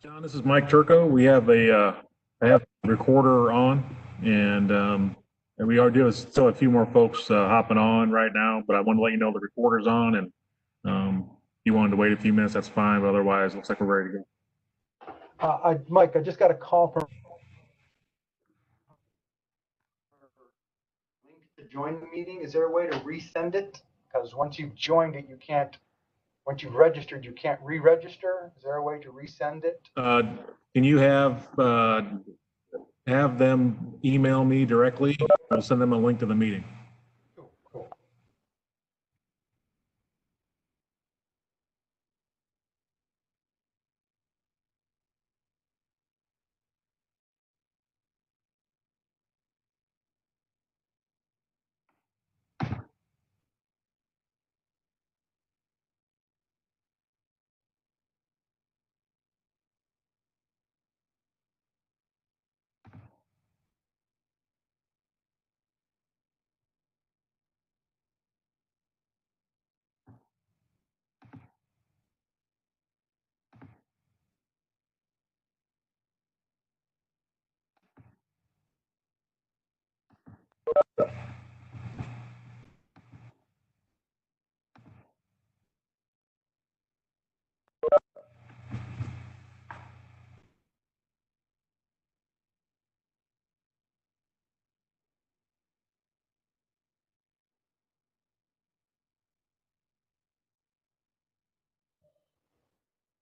John, this is Mike Turco. We have I have a recorder on, and we are doing still a few more folks hopping on right now. But I want to let you know the recorder's on, and if you wanted to wait a few minutes, that's fine. But otherwise, it looks like we're ready to go. Mike, I just got a call from link to join the meeting. Is there a way to resend it? Because once you've joined it, you can't. Once you've registered, you can't re-register. Is there a way to resend it? Can you have them email me directly? I'll send them a link to the meeting. Cool.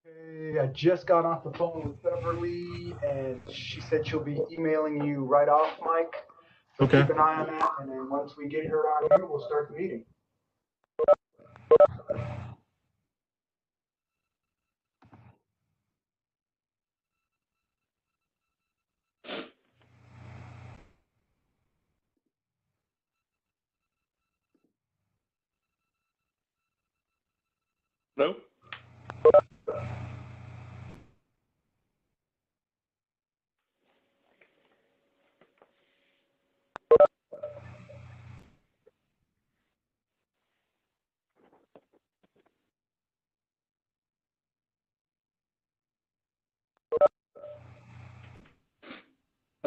Okay, I just got off the phone with Beverly, and she said she'll be emailing you right off, Mike. So Okay. keep an eye on that, and then once we get her on here, we'll start the meeting. Hello?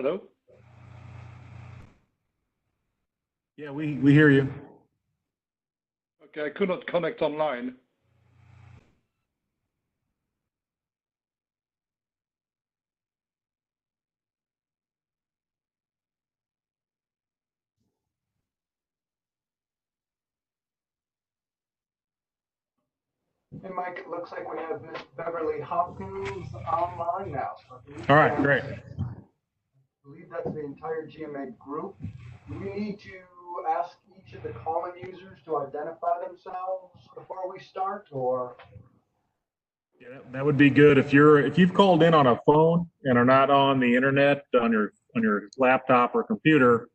Hello? Yeah, we hear you. Okay, I could not connect online. Hey, Mike, it looks like we have Miss Beverly Hopkins online now. So All right, great. I believe that's the entire GMA group. Do we need to ask each of the common users to identify themselves before we start, or? Yeah, that would be good if you've called in on a phone and are not on the internet on your laptop or computer.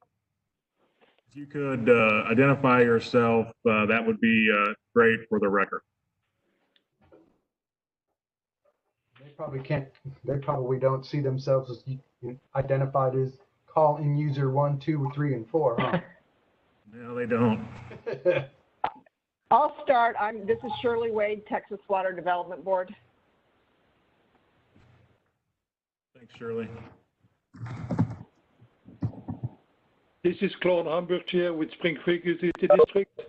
If you could identify yourself, that would be great for the record. They probably can't, they probably don't see themselves as identified as call-in user 1, 2, 3, and 4, huh? No, they don't. I'll start. This is Shirley Wade, Texas Water Development Board. Thanks, Shirley. This is Claude Hamburg here with Spring Creek Utility District.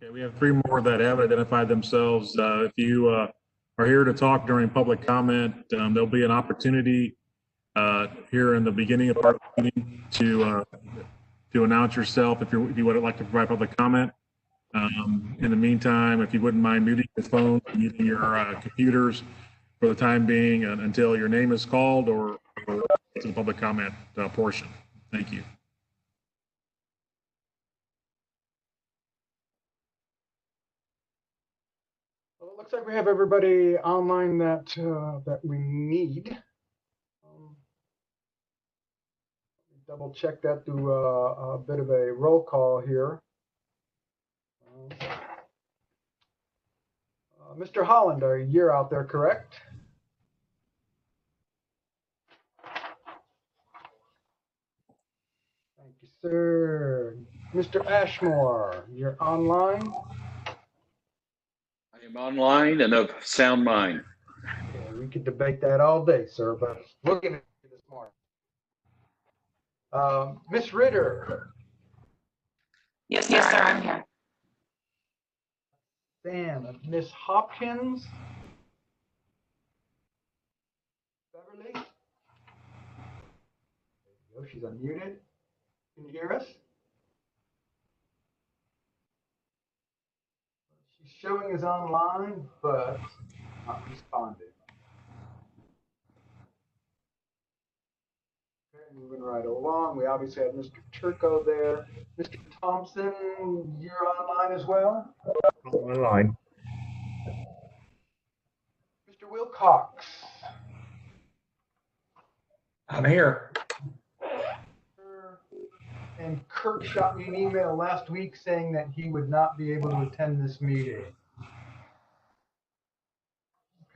Okay, we have 3 more that have identified themselves. If you are here to talk during public comment, there'll be an opportunity here in the beginning of our meeting to announce yourself if you would like to provide public comment. In the meantime, if you wouldn't mind muting your phone, muting your computers for the time being until your name is called or to the public comment portion. Thank you. Well, it looks like we have everybody online that that we need. Double check that through a bit of a roll call here. Mr. Holland, you're out there, correct? Thank you, sir. Mr. Ashmore, you're online. I am online and of sound mind. Yeah, we could debate that all day, sir, but we'll give it to you this morning. Miss Ritter. Yes, sir, I'm here. Sam, Miss Hopkins. Beverly. There you go, she's unmuted. Can you hear us? She's showing us online, but not responding. Okay, moving right along. We obviously have Mr. Turco there. Mr. Thompson, you're online as well? Online. Mr. Wilcox. I'm here. And Kirk shot me an email last week saying that he would not be able to attend this meeting.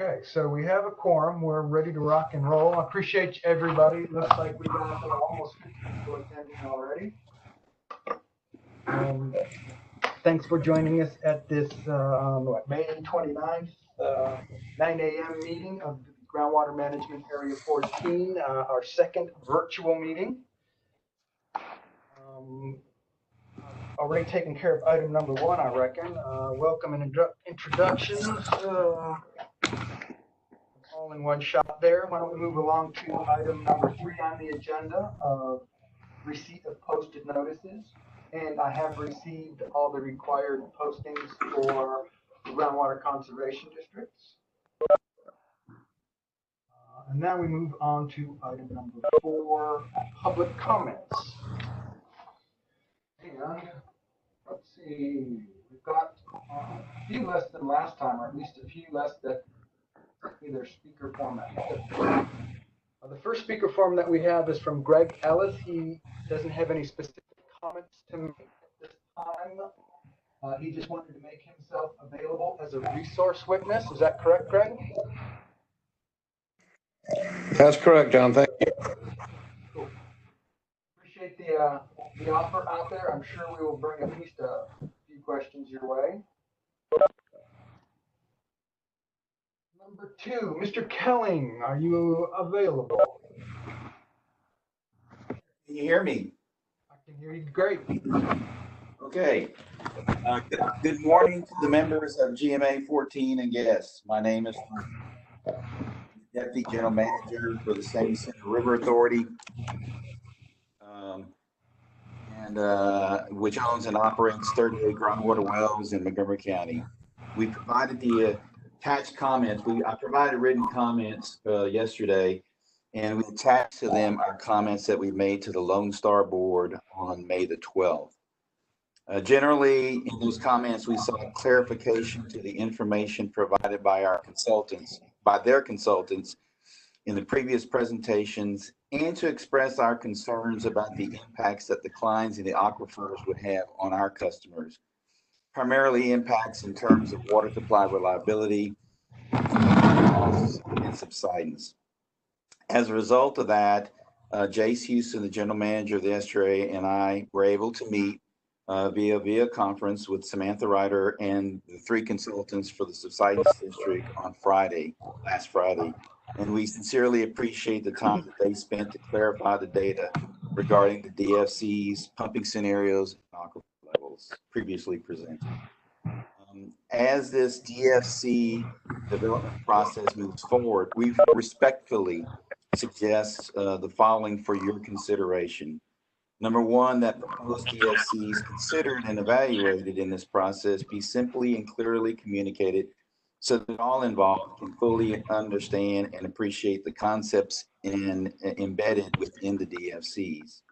Okay, so we have a quorum. We're ready to rock and roll. I appreciate everybody. Looks like we got almost 50 people attending already. Thanks for joining us at this May 29th, 9 a.m. meeting of the Groundwater Management Area 14, our second virtual meeting. Already taken care of item number 1, I reckon. Welcome and introductions. All in one shot there. Why don't we move along to item number 3 on the agenda of receipt of posted notices. And I have received all the required postings for groundwater conservation districts. And now we move on to item number 4, public comments. And let's see, we've got a few less than last time, or at least a few less that either speaker format. The first speaker form that we have is from Greg Ellis. He doesn't have any specific comments to make at this time. He just wanted to make himself available as a resource witness. Is that correct, Greg? That's correct, John. Thank you. Cool. Appreciate the offer out there. I'm sure we will bring at least a few questions your way. Number 2, Mr. Kelling, are you available? Can you hear me? I can hear you great. Okay. Good morning to the members of GMA 14 and guests. My name is Deputy General Manager for the Sandy Center River Authority, which owns and operates 38 groundwater wells in Montgomery County. We provided the attached comments. I provided written comments yesterday, and we attached to them our comments that we made to the Lone Star Board on May the 12th. Generally, in those comments, we saw clarification to the information provided by their consultants in the previous presentations, and to express our concerns about the impacts that declines in the aquifers would have on our customers, primarily impacts in terms of water supply reliability, costs, and subsidence. As a result of that, Jace Houston, the general manager of the estuary, and I were able to meet via conference with Samantha Ryder and the 3 consultants for the subsidence district on last Friday. And we sincerely appreciate the time that they spent to clarify the data regarding the DFC's pumping scenarios and aquifer levels previously presented. As this DFC development process moves forward, we respectfully suggest the following for your consideration. Number 1, that proposed DFCs considered and evaluated in this process be simply and clearly communicated so that all involved can fully understand and appreciate the concepts embedded within the DFCs.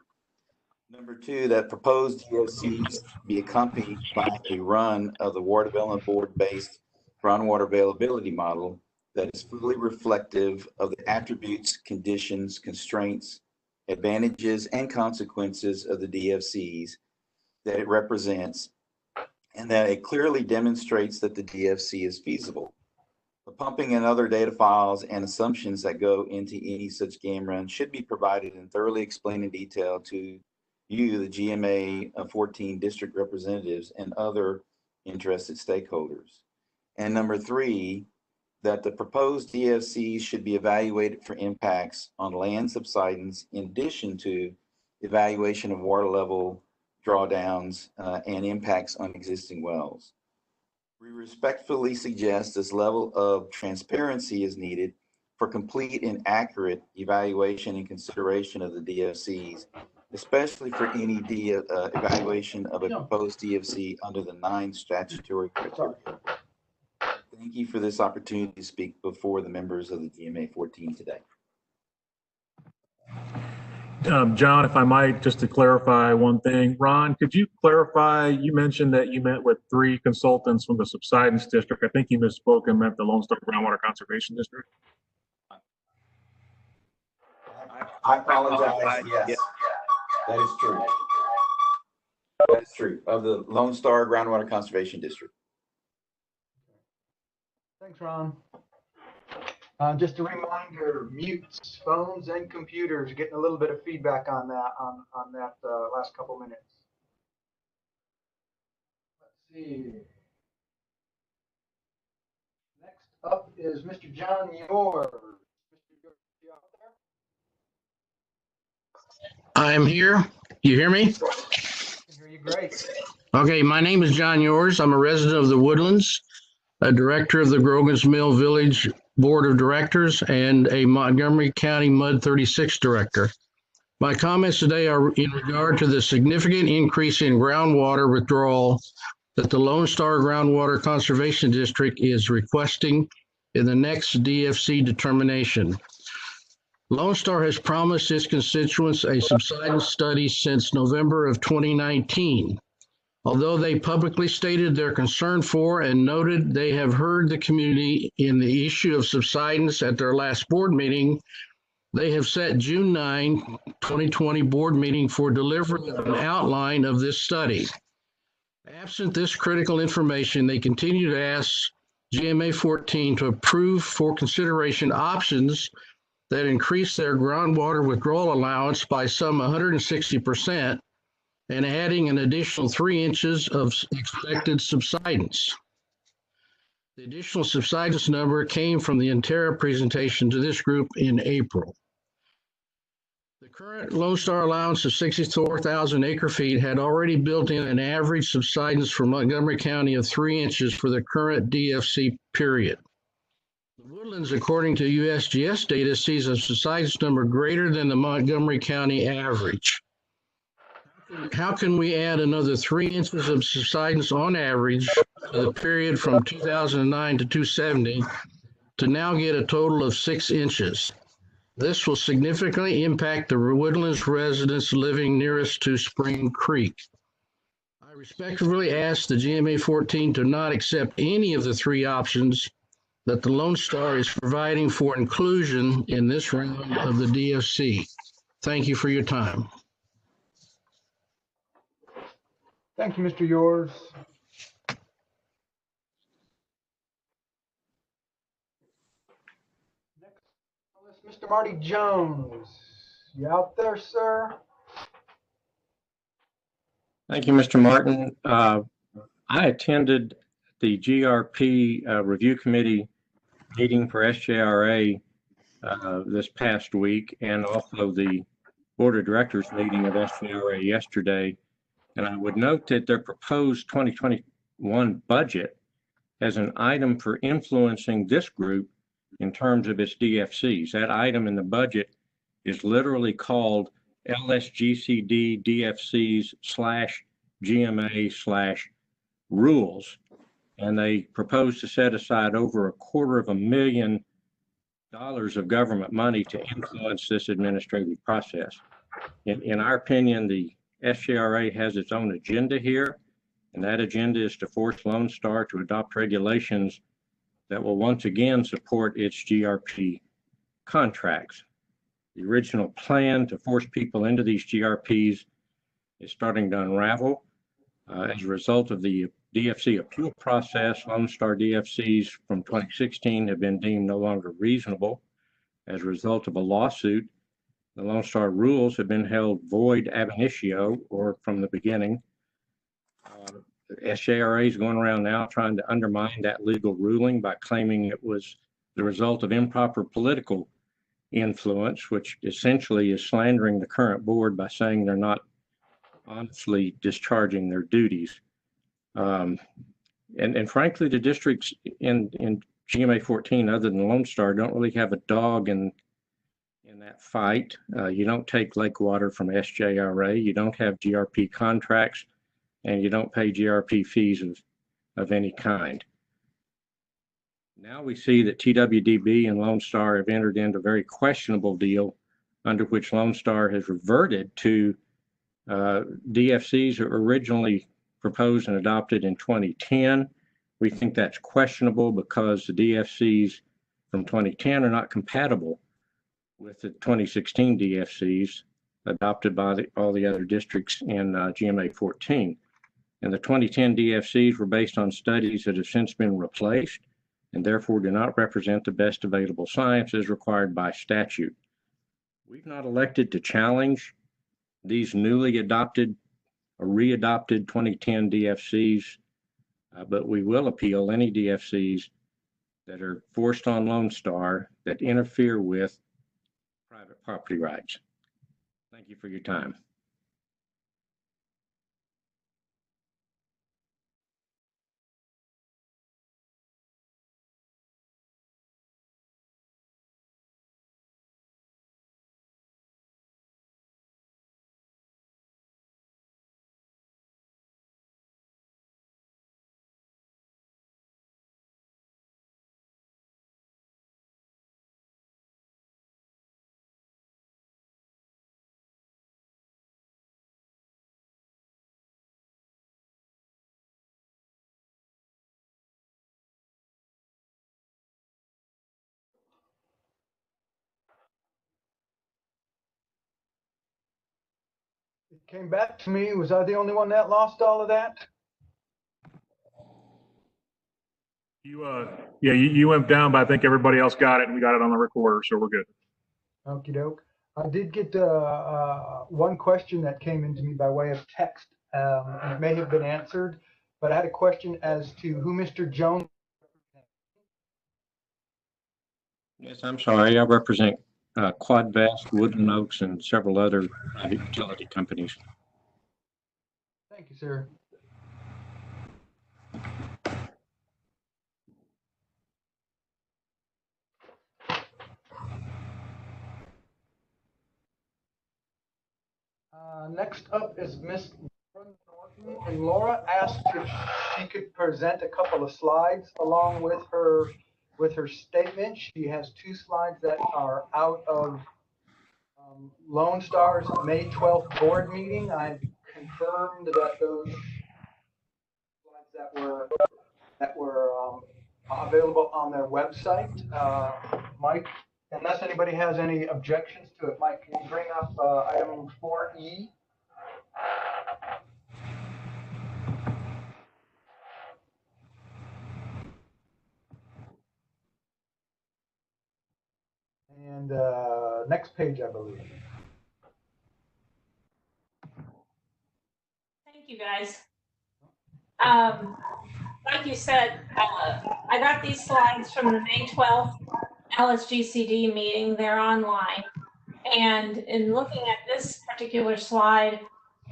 Number 2, that proposed DFCs be accompanied by a run of the Water Development Board-based groundwater availability model that is fully reflective of the attributes, conditions, constraints, advantages, and consequences of the DFCs that it represents, and that it clearly demonstrates that the DFC is feasible. The pumping and other data files and assumptions that go into any such game run should be provided and thoroughly explained in detail to you, the GMA 14 district representatives, and other interested stakeholders. And number 3, that the proposed DFCs should be evaluated for impacts on land subsidence in addition to evaluation of water level drawdowns and impacts on existing wells. We respectfully suggest this level of transparency is needed for complete and accurate evaluation and consideration of the DFCs, especially for any evaluation of a proposed DFC under the 9 statutory criteria. Thank you for this opportunity to speak before the members of the GMA 14 today. John, if I might, just to clarify one thing. Ron, could you clarify, you mentioned that you met with 3 consultants from the subsidence district. I think you misspoke and meant the Lone Star Groundwater Conservation District. I apologize. Yes, that is true. That is true. Of the Lone Star Groundwater Conservation District. Thanks, Ron. Just a reminder, mutes, phones, and computers. Getting a little bit of feedback on that last couple minutes. Let's see. Next up is Mr. John Yours. Mr. Yours, you out there? I'm here. You hear me? I can hear you great. Okay, my name is John Yours. I'm a resident of the Woodlands, a director of the Grogan's Mill Village Board of Directors, and a Montgomery County MUD 36 director. My comments today are in regard to the significant increase in groundwater withdrawal that the Lone Star Groundwater Conservation District is requesting in the next DFC determination. Lone Star has promised its constituents a subsidence study since November of 2019. Although they publicly stated their concern for and noted they have heard the community in the issue of subsidence at their last board meeting, they have set June 9, 2020 board meeting for delivery of an outline of this study. Absent this critical information, they continue to ask GMA 14 to approve for consideration options that increase their groundwater withdrawal allowance by some 160% and adding an additional 3 inches of expected subsidence. The additional subsidence number came from the Intera presentation to this group in April. The current Lone Star allowance of 64,000 acre feet had already built in an average subsidence for Montgomery County of 3 inches for the current DFC period. The Woodlands, according to USGS data, sees a subsidence number greater than the Montgomery County average. How can we add another 3 inches of subsidence on average for the period from 2009 to 270 to now get a total of 6 inches? This will significantly impact the Woodlands residents living nearest to Spring Creek. I respectfully ask the GMA 14 to not accept any of the 3 options that the Lone Star is providing for inclusion in this round of the DFC. Thank you for your time. Thank you, Mr. Yours. Next on the list, Mr. Marty Jones. You out there, sir? Thank you, Mr. Martin. I attended the GRP Review Committee meeting for SJRA this past week, and also the Board of Directors meeting of SJRA yesterday. And I would note that their proposed 2021 budget has an item for influencing this group in terms of its DFCs. That item in the budget is literally called LSGCD DFCs /GMA /rules. And they propose to set aside over $250,000 of government money to influence this administrative process. In our opinion, the SJRA has its own agenda here, and that agenda is to force Lone Star to adopt regulations that will once again support its GRP contracts. The original plan to force people into these GRPs is starting to unravel. As a result of the DFC appeal process, Lone Star DFCs from 2016 have been deemed no longer reasonable. As a result of a lawsuit, the Lone Star rules have been held void ab initio, or from the beginning. SJRA is going around now trying to undermine that legal ruling by claiming it was the result of improper political influence, which essentially is slandering the current board by saying they're not honestly discharging their duties. And frankly, the districts in GMA 14, other than Lone Star, don't really have a dog in that fight. You don't take lake water from SJRA, you don't have GRP contracts, and you don't pay GRP fees of any kind. Now we see that TWDB and Lone Star have entered into a very questionable deal under which Lone Star has reverted to DFCs that were originally proposed and adopted in 2010. We think that's questionable because the DFCs from 2010 are not compatible with the 2016 DFCs adopted by all the other districts in GMA 14. And the 2010 DFCs were based on studies that have since been replaced and therefore do not represent the best available science as required by statute. We've not elected to challenge these newly adopted or readopted 2010 DFCs, but we will appeal any DFCs that are forced on Lone Star that interfere with private property rights. Thank you for your time. It came back to me. Was I the only one that lost all of that? You went down, but I think everybody else got it, and we got it on the recorder, so we're good. Okie doke. I did get one question that came into me by way of text. And it may have been answered, but I had a question as to who Mr. Jones. Yes, I'm sorry. I represent Quadvest, Woodland Oaks, and several other private utility companies. Thank you, sir. Next up is Miss Laura Norton, and Laura asked if she could present a couple of slides along with her statement. She has two slides that are out of Lone Star's May 12th board meeting. I confirmed that those slides that were available on their website. Mike, unless anybody has any objections to it, Mike, can you bring up item 4E? And next page, I believe. Thank you, guys. Like you said, I got these slides from the May 12th LSGCD meeting. They're online. And in looking at this particular slide,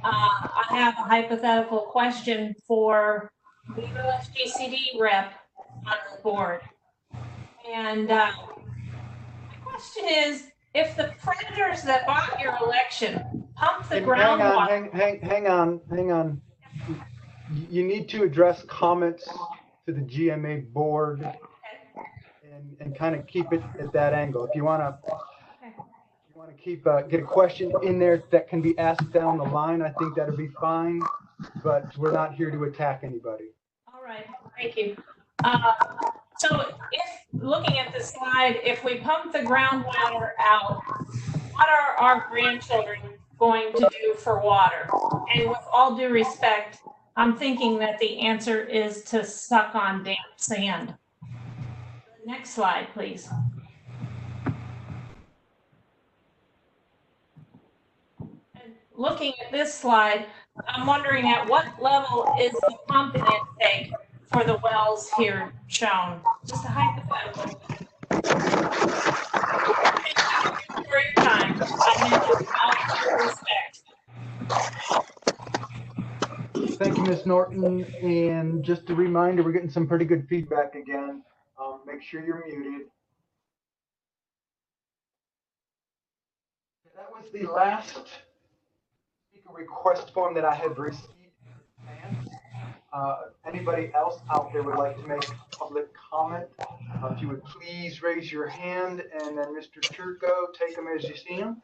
I have a hypothetical question for the LSGCD rep on the board. And my question is, if the predators that bought your election pump the groundwater. Hang on. You need to address comments to the GMA board and kind of keep it at that angle. If you want to keep get a question in there that can be asked down the line, I think that'll be fine. But we're not here to attack anybody. All right, thank you. So if looking at this slide, if we pump the groundwater out, what are our grandchildren going to do for water? And with all due respect, I'm thinking that the answer is to suck on damp sand. Next slide, please. And looking at this slide, I'm wondering at what level is the pumping intake for the wells here shown? Just a hypothetical. Thank you for your time. I mean, all due respect. Thank you, Ms. Norton. And just a reminder, we're getting some pretty good feedback again. Make sure you're muted. That was the last speaker request form that I had received. Anybody else out there would like to make public comment? If you would please raise your hand, and then Mr. Turco, take them as you see them.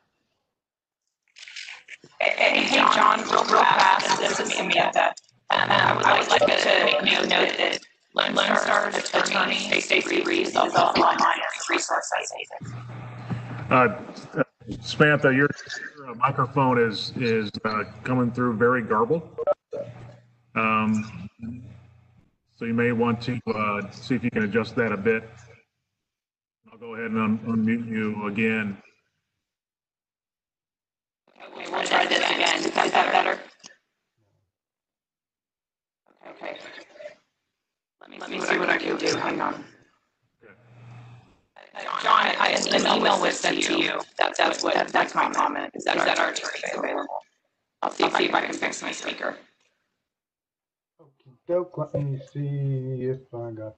Hey, John, real fast, this is Samantha. I would like to make note that Lone Star's attorney, Stacey Reeves, is also online as resources. Samantha, your microphone is coming through very garbled. So you may want to see if you can adjust that a bit. I'll go ahead and unmute you again. Okay, we'll try this again. Is that better? Okay. Let me see what I can do. Hang on. John, an email was sent to you. That's my comment. Is that our attorney available? I'll see if I can fix my speaker. Doke, let me see if I got.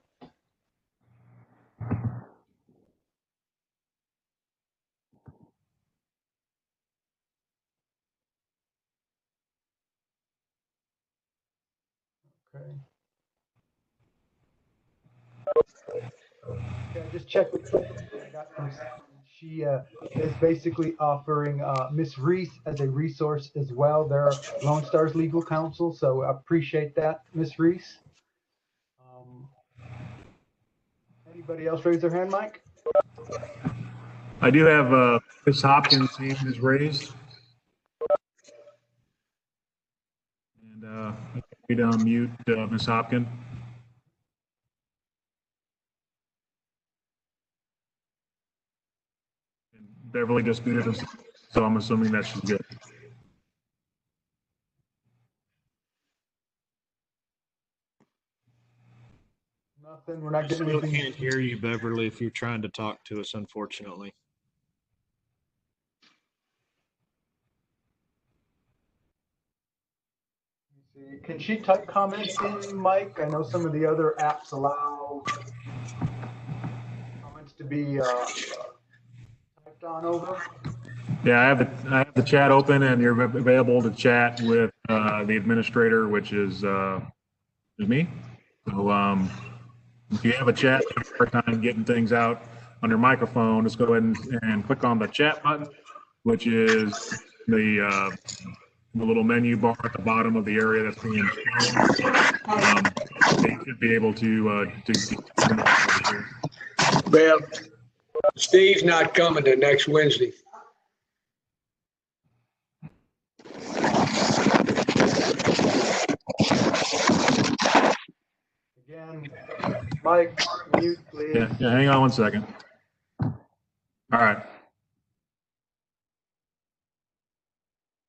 Okay. Okay, I just checked with I got from. She is basically offering Miss Reese as a resource as well. They're Lone Star's legal counsel, so I appreciate that, Miss Reese. Anybody else raise their hand, Mike? I do have Ms. Hopkins' hand is raised. And we'd unmute Ms. Hopkins. Beverly disputed us, so I'm assuming that she's good. Nothing, we're not I getting still anything. can't hear you, Beverly, if you're trying to talk to us, unfortunately. Can she type comments in, Mike? I know some of the other apps allow comments to be typed on over. Yeah, I have the chat open, and you're available to chat with the administrator, which is me. So if you have a chat, you have a hard time getting things out on your microphone, just go ahead and click on the chat button, which is the little menu bar at the bottom of the area that's being shown. You should be able to Well, Steve's not coming to next Wednesday. Again, Mike, mute, please. Yeah, hang on one second. All right. I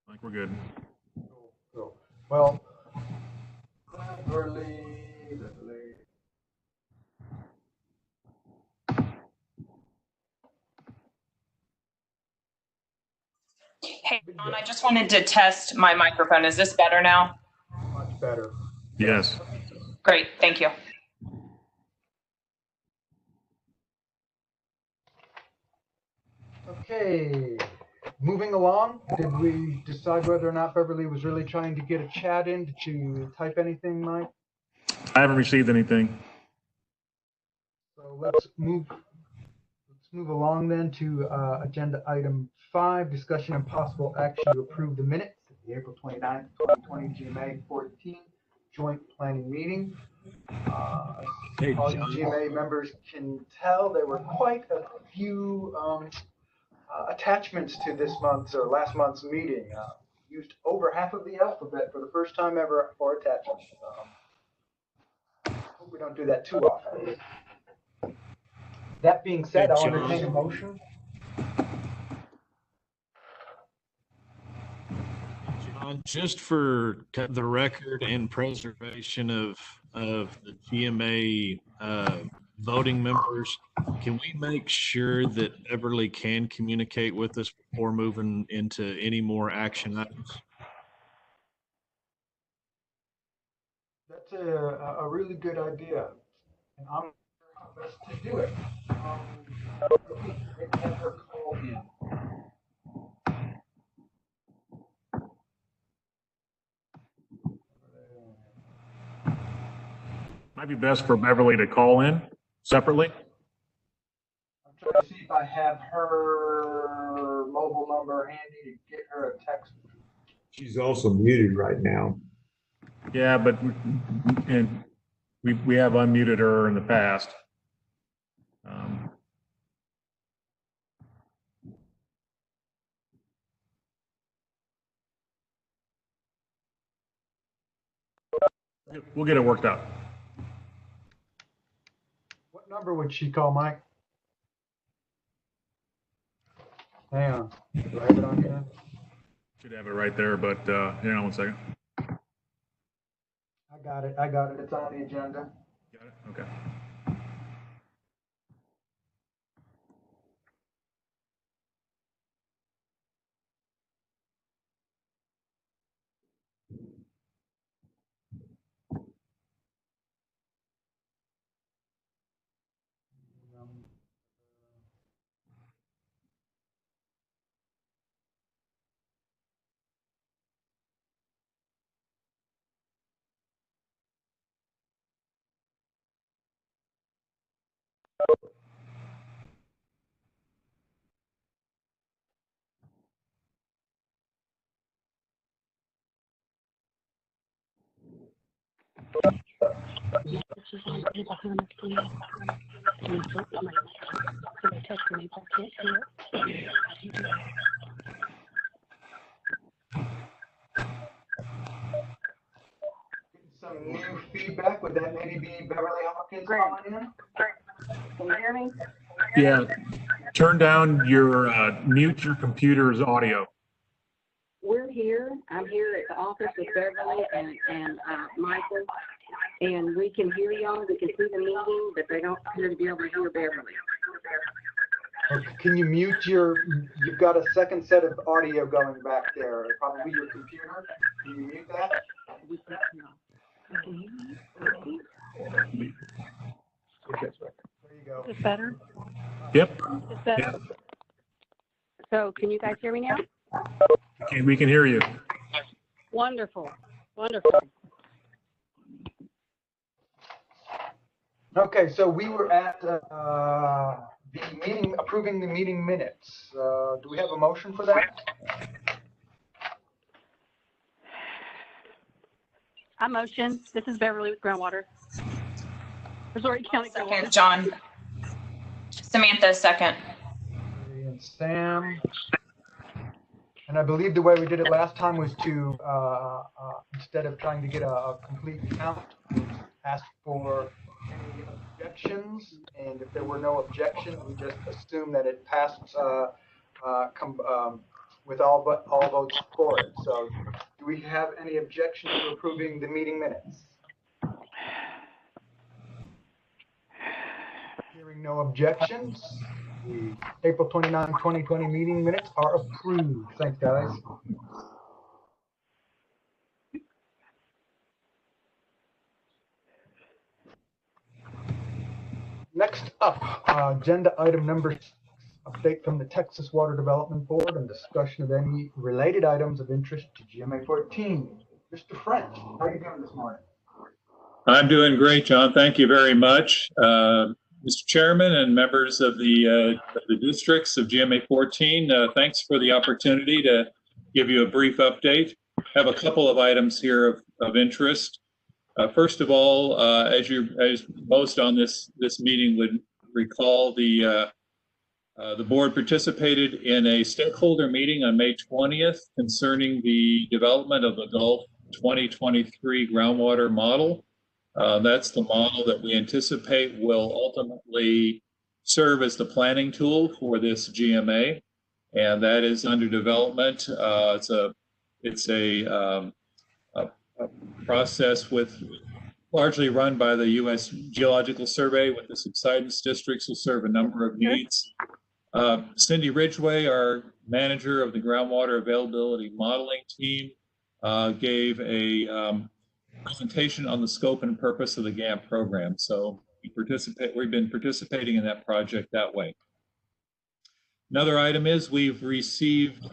think we're good. Cool. Well, Beverly. Hey, John, I just wanted to test my microphone. Is this better now? Much better. Yes. Great, thank you. Okay, moving along, did we decide whether or not Beverly was really trying to get a chat in? Did you type anything, Mike? I haven't received anything. So let's move along then to agenda item 5, discussion and possible action to approve the minutes of the April 29th, 2020 GMA 14 joint planning meeting. Hey, All you John. GMA members can tell there were quite a few attachments to this month's or last month's meeting. Used over half of the alphabet for the first time ever for attachments. Hope we don't do that too often. That being said, Hey, I'll John. entertain a motion. John, just for the record and preservation of the GMA voting members, can we make sure that Beverly can communicate with us before moving into any more action items? That's a really good idea, and I'm best to do it. Maybe have her call in. Might be best for Beverly to call in separately. I'm trying to see if I have her mobile number handy to get her a text. She's also muted right now. Yeah, but we have unmuted her in the past. We'll get it worked out. What number would she call, Mike? Hang on. Do I have it on here? Should have it right there, but hang on one second. I got it. I got it. It's on the agenda. Got it? Okay. Some new feedback. Would that maybe be Beverly Hawkins calling in? Can you hear me? Yeah. turn down your, mute your computer's audio. We're here. I'm here at the office with Beverly and Michael, and we can hear y'all. We can see the meeting, but they don't appear to be able to hear Beverly. Can you mute you've got a second set of audio going back there, probably your computer. Can you mute that? There you go. Is this better? Yep. Is this better? Yep. So can you guys hear me now? Okay, we can hear you. Wonderful. Wonderful. Okay, so we were at the meeting, approving the meeting minutes. Do we have a motion for that? I motion. This is Beverly with Groundwater. Missouri County Groundwater. Second, John. Samantha, second. And Sam. And I believe the way we did it last time was to, instead of trying to get a complete count, ask for any objections. And if there were no objections, we just assume that it passed with all votes for it. So do we have any objection to approving the meeting minutes? Hearing no objections, the April 29, 2020 meeting minutes are approved. Thanks, guys. Next up, agenda item number 6, update from the Texas Water Development Board and discussion of any related items of interest to GMA 14. Mr. French, how are you doing this morning? I'm doing great, John. Thank you very much. Mr. Chairman and members of the districts of GMA 14, thanks for the opportunity to give you a brief update. I have a couple of items here of interest. First of all, as most on this meeting would recall, the board participated in a stakeholder meeting on May 20th concerning the development of the Gulf 2023 groundwater model. That's the model that we anticipate will ultimately serve as the planning tool for this GMA, and that is under development. It's a process largely run by the U.S. Geological Survey, with the subsidence districts will serve a number of needs. Cindy Ridgway, our manager of the groundwater availability modeling team, gave a presentation on the scope and purpose of the GAMP program. So we've been participating in that project that way. Another item is we've received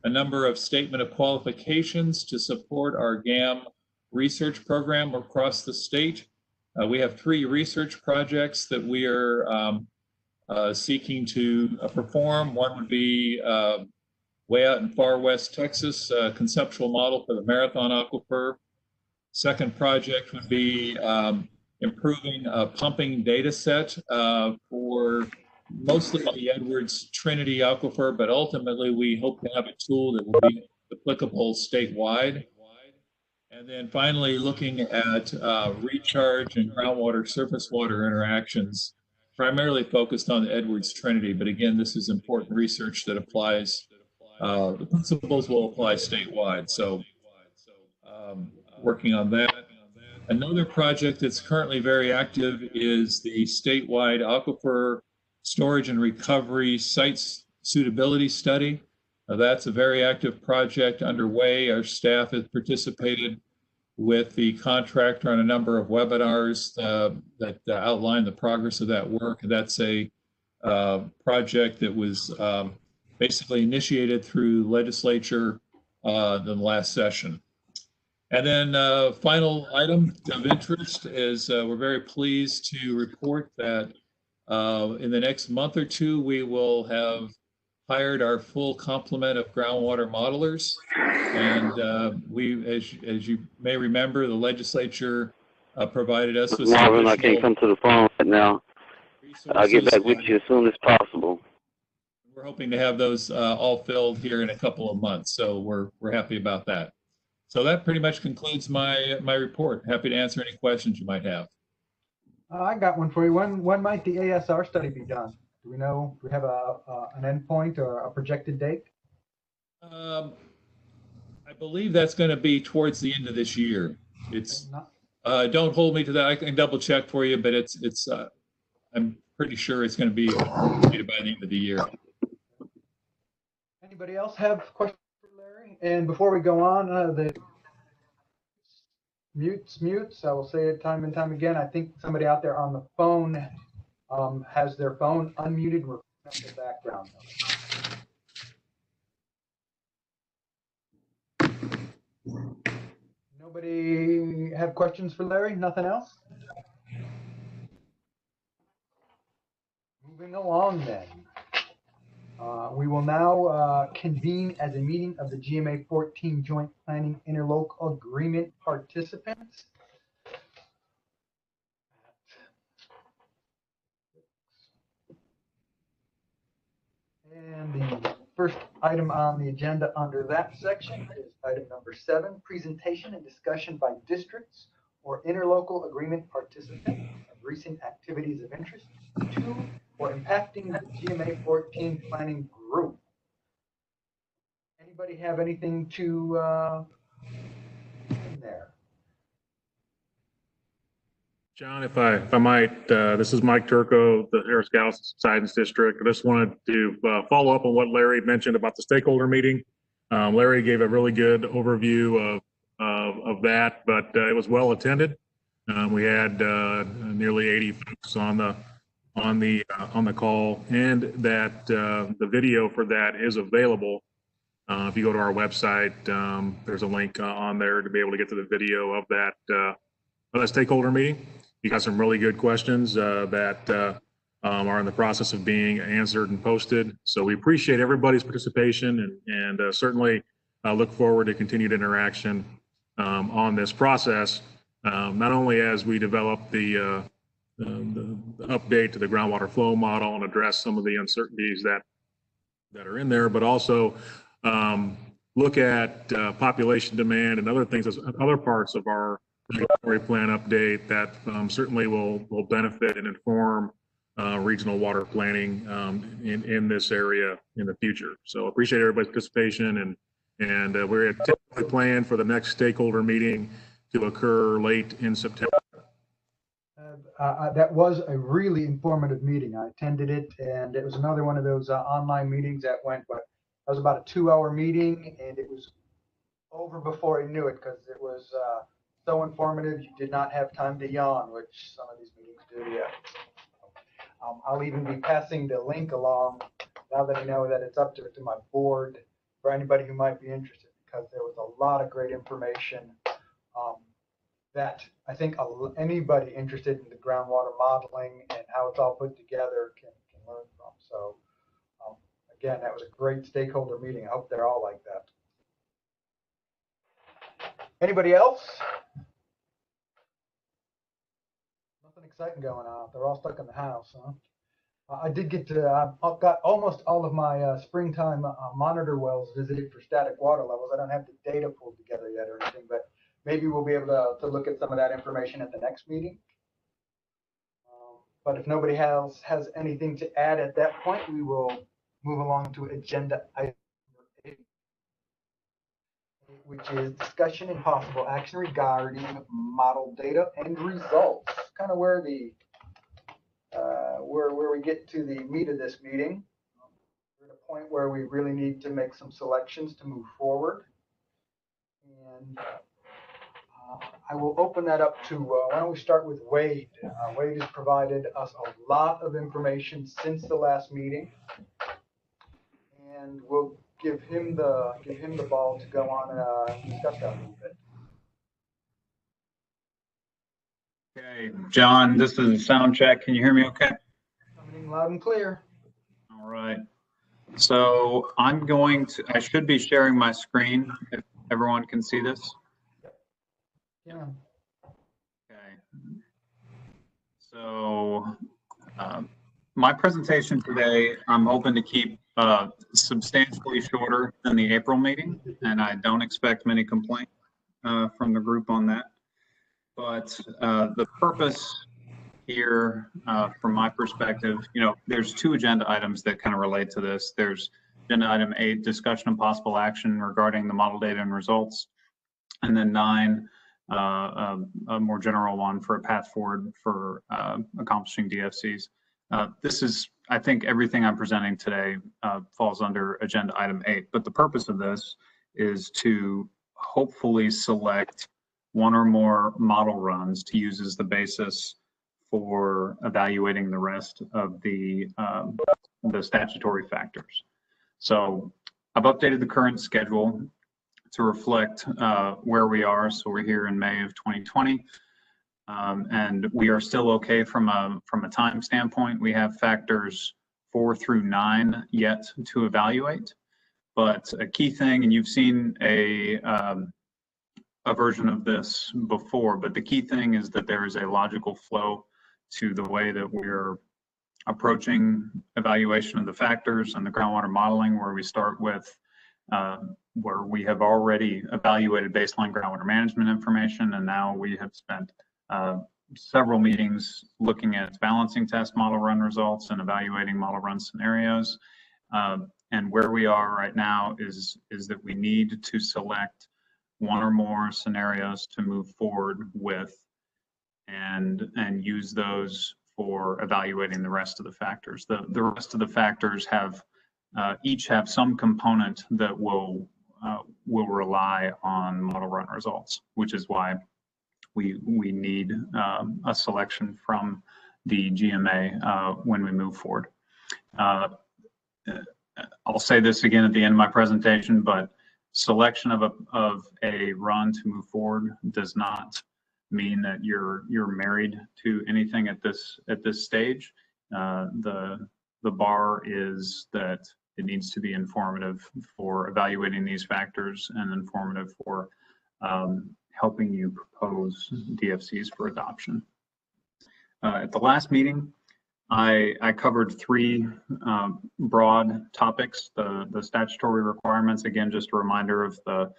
a number of statement of qualifications to support our GAM research program across the state. We have 3 research projects that we are seeking to perform. One would be way out in far west Texas, conceptual model for the Marathon Aquifer. Second project would be improving a pumping data set for mostly the Edwards Trinity Aquifer, but ultimately we hope to have a tool that will be applicable statewide. And then finally looking at recharge and groundwater surface water interactions, primarily focused on the Edwards Trinity. But again, this is important research that applies, the principles will apply statewide. So working on that. Another project that's currently very active is the statewide aquifer storage and recovery sites suitability study. That's a very active project underway. Our staff has participated with the contractor on a number of webinars that outline the progress of that work. That's a project that was basically initiated through legislature in the last session. And then final item of interest is we're very pleased to report that in the next month or two, we will have hired our full complement of groundwater modelers. And we, as you may remember, the legislature provided us with Marvin, I can't come to the phone right now. I'll get back with you as soon as possible. We're hoping to have those all filled here in a couple of months. So we're happy about that. So that pretty much concludes my report. Happy to answer any questions you might have. I got one for you. When might the ASR study be done? Do we know, do we have an endpoint or a projected date? I believe that's going to be towards the end of this year. It's, don't hold me to that. I can double check for you, but I'm pretty sure it's going to be completed by the end of the year. Anybody else have questions for Larry? And before we go on, the mutes. I will say it time and time again. I think somebody out there on the phone has their phone unmuted. We're in the background. Nobody have questions for Larry? Nothing else? Moving along then. We will now convene as a meeting of the GMA 14 Joint Planning Interlocal Agreement participants. And the first item on the agenda under that section is item number 7, presentation and discussion by districts or interlocal agreement participants of recent activities of interest to or impacting the GMA 14 planning group. Anybody have anything to in there? John, if I might, this is Mike Turco, the Harris Galveston Subsidence District. I just wanted to follow up on what Larry mentioned about the stakeholder meeting. Larry gave a really good overview of that, but it was well attended. We had nearly 80 folks on the call, and that the video for that is available. If you go to our website, there's a link on there to be able to get to the video of that stakeholder meeting. You got some really good questions that are in the process of being answered and posted. So we appreciate everybody's participation and certainly look forward to continued interaction on this process, not only as we develop the update to the groundwater flow model and address some of the uncertainties that are in there, but also look at population demand and other things, other parts of our regulatory plan update that certainly will benefit and inform regional water planning in this area in the future. So appreciate everybody's participation, and we're typically planned for the next stakeholder meeting to occur late in September. That was a really informative meeting. I attended it, and it was another one of those online meetings that went, but that was about a 2-hour meeting, and it was over before I knew it because it was so informative. You did not have time to yawn, which some of these meetings do. Yeah. I'll even be passing the link along now that I know that it's up to my board for anybody who might be interested, because there was a lot of great information that I think anybody interested in the groundwater modeling and how it's all put together can learn from. So again, that was a great stakeholder meeting. I hope they're all like that. Anybody else? Nothing exciting going on. They're all stuck in the house, huh? I did get to, I've got almost all of my springtime monitor wells visited for static water levels. I don't have the data pulled together yet or anything, but maybe we'll be able to look at some of that information at the next meeting. But if nobody else has anything to add at that point, we will move along to agenda item 8, which is discussion and possible action regarding model data and results. Kind of where the where we get to the meat of this meeting. We're at a point where we really need to make some selections to move forward. And I will open that up to, why don't we start with Wade? Wade has provided us a lot of information since the last meeting, and we'll give him the ball to go on and discuss that a little bit. Okay, John, this is a sound check. Can you hear me okay? Coming in loud and clear. All right. So I should be sharing my screen if everyone can see this. Yeah. Okay. So my presentation today, I'm hoping to keep substantially shorter than the April meeting, and I don't expect many complaints from the group on that. But the purpose here, from my perspective, there's two agenda items that kind of relate to this. There's agenda item 8, discussion and possible action regarding the model data and results. And then 9, a more general one for a path forward for accomplishing DFCs. This is, I think everything I'm presenting today falls under agenda item 8, but the purpose of this is to hopefully select one or more model runs to use as the basis for evaluating the rest of the statutory factors. So I've updated the current schedule to reflect where we are. So we're here in May of 2020. And we are still okay from a time standpoint. We have factors 4 through 9 yet to evaluate. But a key thing, and you've seen a version of this before, but the key thing is that there is a logical flow to the way that we're approaching evaluation of the factors and the groundwater modeling, where we start with where we have already evaluated baseline groundwater management information, and now we have spent several meetings looking at balancing test model run results and evaluating model run scenarios. And where we are right now is that we need to select one or more scenarios to move forward with and use those for evaluating the rest of the factors. The rest of the factors have each have some component that will rely on model run results, which is why we need a selection from the GMA when we move forward. I'll say this again at the end of my presentation, but selection of a run to move forward does not mean that you're married to anything at this stage. The bar is that it needs to be informative for evaluating these factors and informative for helping you propose DFCs for adoption. At the last meeting, I covered 3 broad topics: the statutory requirements, again, just a reminder of the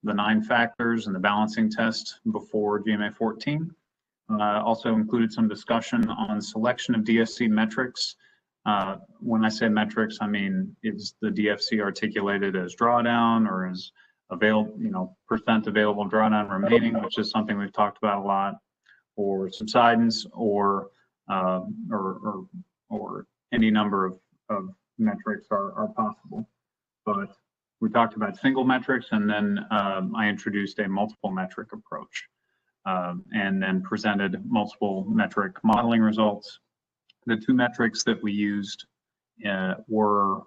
9 factors and the balancing test before GMA 14. Also included some discussion on selection of DFC metrics. When I say metrics, I mean, is the DFC articulated as drawdown or as available, percent available drawdown remaining, which is something we've talked about a lot, or subsidence, or any number of metrics are possible. But we talked about single metrics, and then I introduced a multiple metric approach, and then presented multiple metric modeling results. The 2 metrics that we used were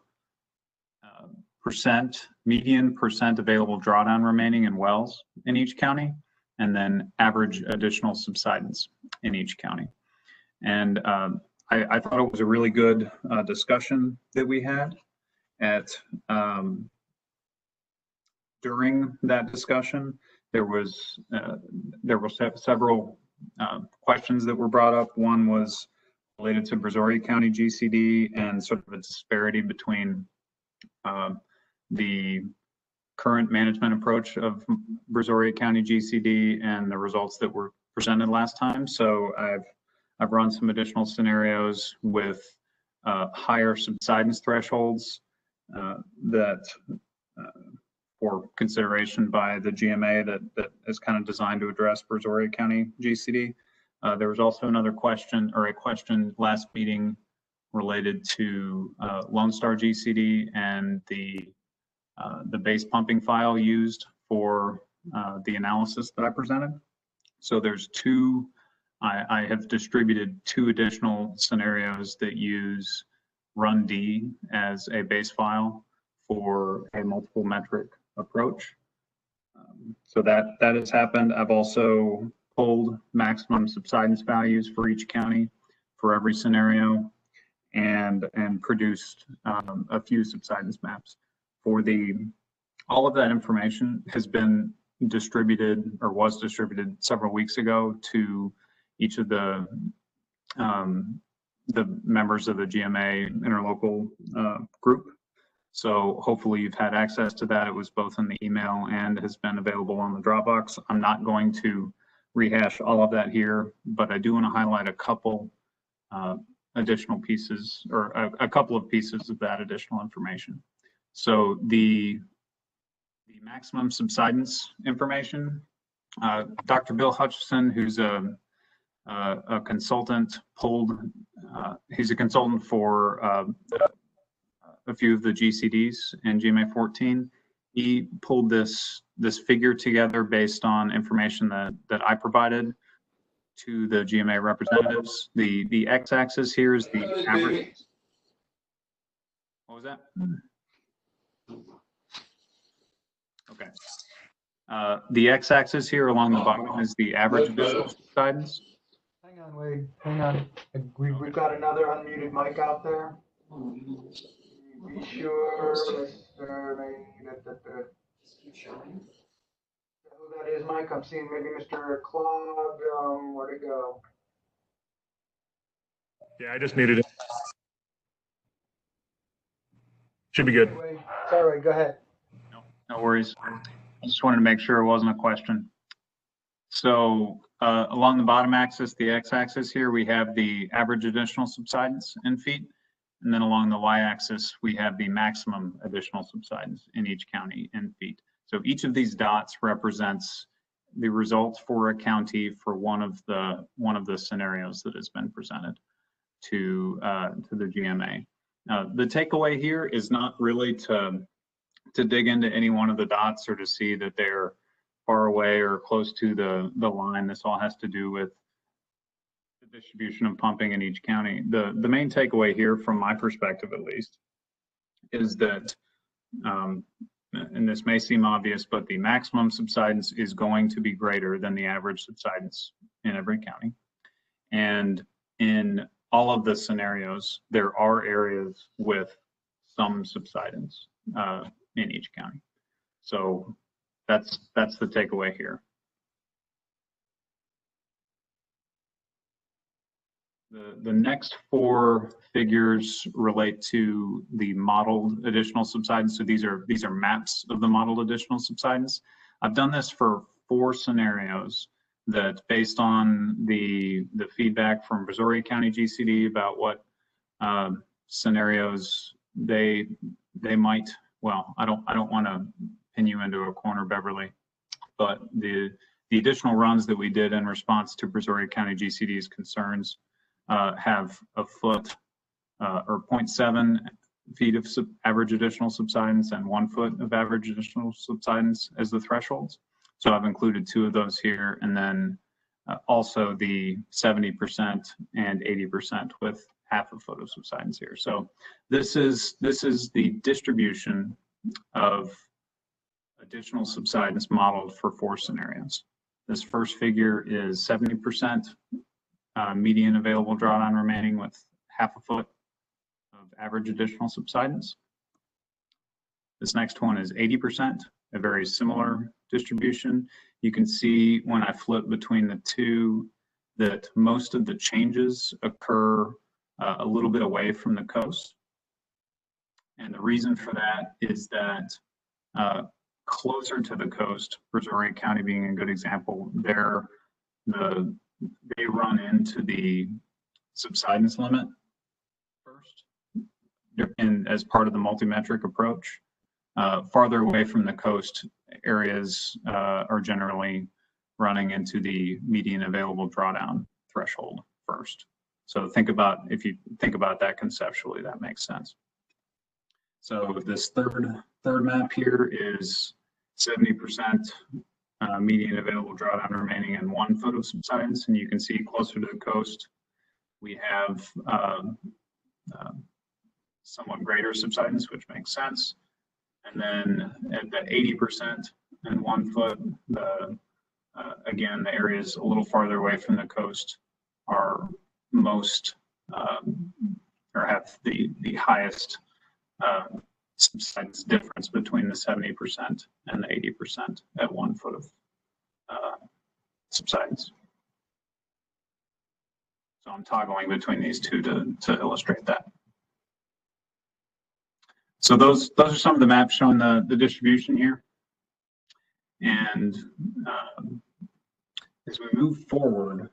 median percent available drawdown remaining in wells in each county, and then average additional subsidence in each county. And I thought it was a really good discussion that we had. During that discussion, there were several questions that were brought up. One was related to Brazoria County GCD and sort of a disparity between the current management approach of Brazoria County GCD and the results that were presented last time. So I've run some additional scenarios with higher subsidence thresholds that for consideration by the GMA that is kind of designed to address Brazoria County GCD. There was also another question, or a question last meeting, related to Lone Star GCD and the base pumping file used for the analysis that I presented. So there's 2, I have distributed 2 additional scenarios that use Run D as a base file for a multiple metric approach. So that has happened. I've also pulled maximum subsidence values for each county for every scenario, and produced a few subsidence maps. All of that information has been distributed, or was distributed several weeks ago, to each of the members of the GMA interlocal group. So hopefully you've had access to that. It was both in the email and has been available on the Dropbox. I'm not going to rehash all of that here, but I do want to highlight a couple additional pieces, or a couple of pieces of that additional information. So the maximum subsidence information, Dr. Bill Hutchison, who's a consultant, he's a consultant for a few of the GCDs in GMA 14. He pulled this figure together based on information that I provided to the GMA representatives. The x-axis here is the average. What was that? Okay. The x-axis here along the bottom is the average additional subsidence. Hang on, Wade. Hang on. We've got another unmuted mic out there. Be sure, Mr. Who that is, Mike? I'm seeing maybe Mr. Claude. Where'd it go? Yeah, I just needed it. Should be good. Anyway, sorry, go ahead. No worries. I just wanted to make sure it wasn't a question. So along the bottom axis, the x-axis here, we have the average additional subsidence in feet. And then along the y-axis, we have the maximum additional subsidence in each county in feet. So each of these dots represents the results for a county for one of the scenarios that has been presented to the GMA. The takeaway here is not really to dig into any one of the dots or to see that they're far away or close to the line. This all has to do with the distribution of pumping in each county. The main takeaway here, from my perspective at least, is that, and this may seem obvious, but the maximum subsidence is going to be greater than the average subsidence in every county. And in all of the scenarios, there are areas with some subsidence in each county. So that's the takeaway here. The next four figures relate to the modeled additional subsidence. So these are maps of the modeled additional subsidence. I've done this for 4 scenarios that, based on the feedback from Brazoria County GCD about what scenarios they might, well, I don't want to pin you into a corner, Beverly, but the additional runs that we did in response to Brazoria County GCD's concerns have a foot or 0.7 feet of average additional subsidence and 1 foot of average additional subsidence as the thresholds. So I've included 2 of those here, and then also the 70% and 80% with half a foot of subsidence here. So this is the distribution of additional subsidence modeled for 4 scenarios. This first figure is 70% median available drawdown remaining with half a foot of average additional subsidence. This next one is 80%, a very similar distribution. You can see when I flip between the two that most of the changes occur a little bit away from the coast. And the reason for that is that closer to the coast, Brazoria County being a good example, they run into the subsidence limit first, and as part of the multi-metric approach. Farther away from the coast areas are generally running into the median available drawdown threshold first. So if you think about that conceptually, that makes sense. So this third map here is 70% median available drawdown remaining and 1 foot of subsidence. And you can see closer to the coast, we have somewhat greater subsidence, which makes sense. And then at the 80% and 1 foot, again, the areas a little farther away from the coast are most, or have the highest subsidence difference between the 70% and the 80% at 1 foot of subsidence. So I'm toggling between these two to illustrate that. So those are some of the maps showing the distribution here. And as we move forward,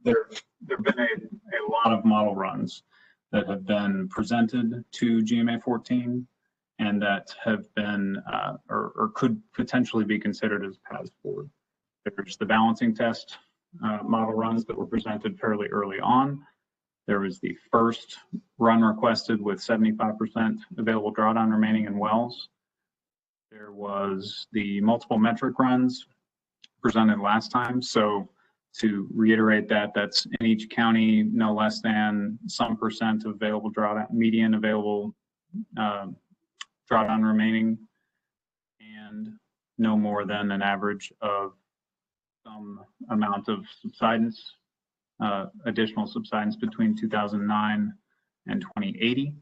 there've been a lot of model runs that have been presented to GMA 14 and that have been or could potentially be considered as paths forward. There's the balancing test model runs that were presented fairly early on. There was the first run requested with 75% available drawdown remaining in wells. There was the multiple metric runs presented last time. So to reiterate that, that's in each county, no less than some percent of available drawdown, median available drawdown remaining, and no more than an average of some amount of subsidence, additional subsidence between 2009 and 2080.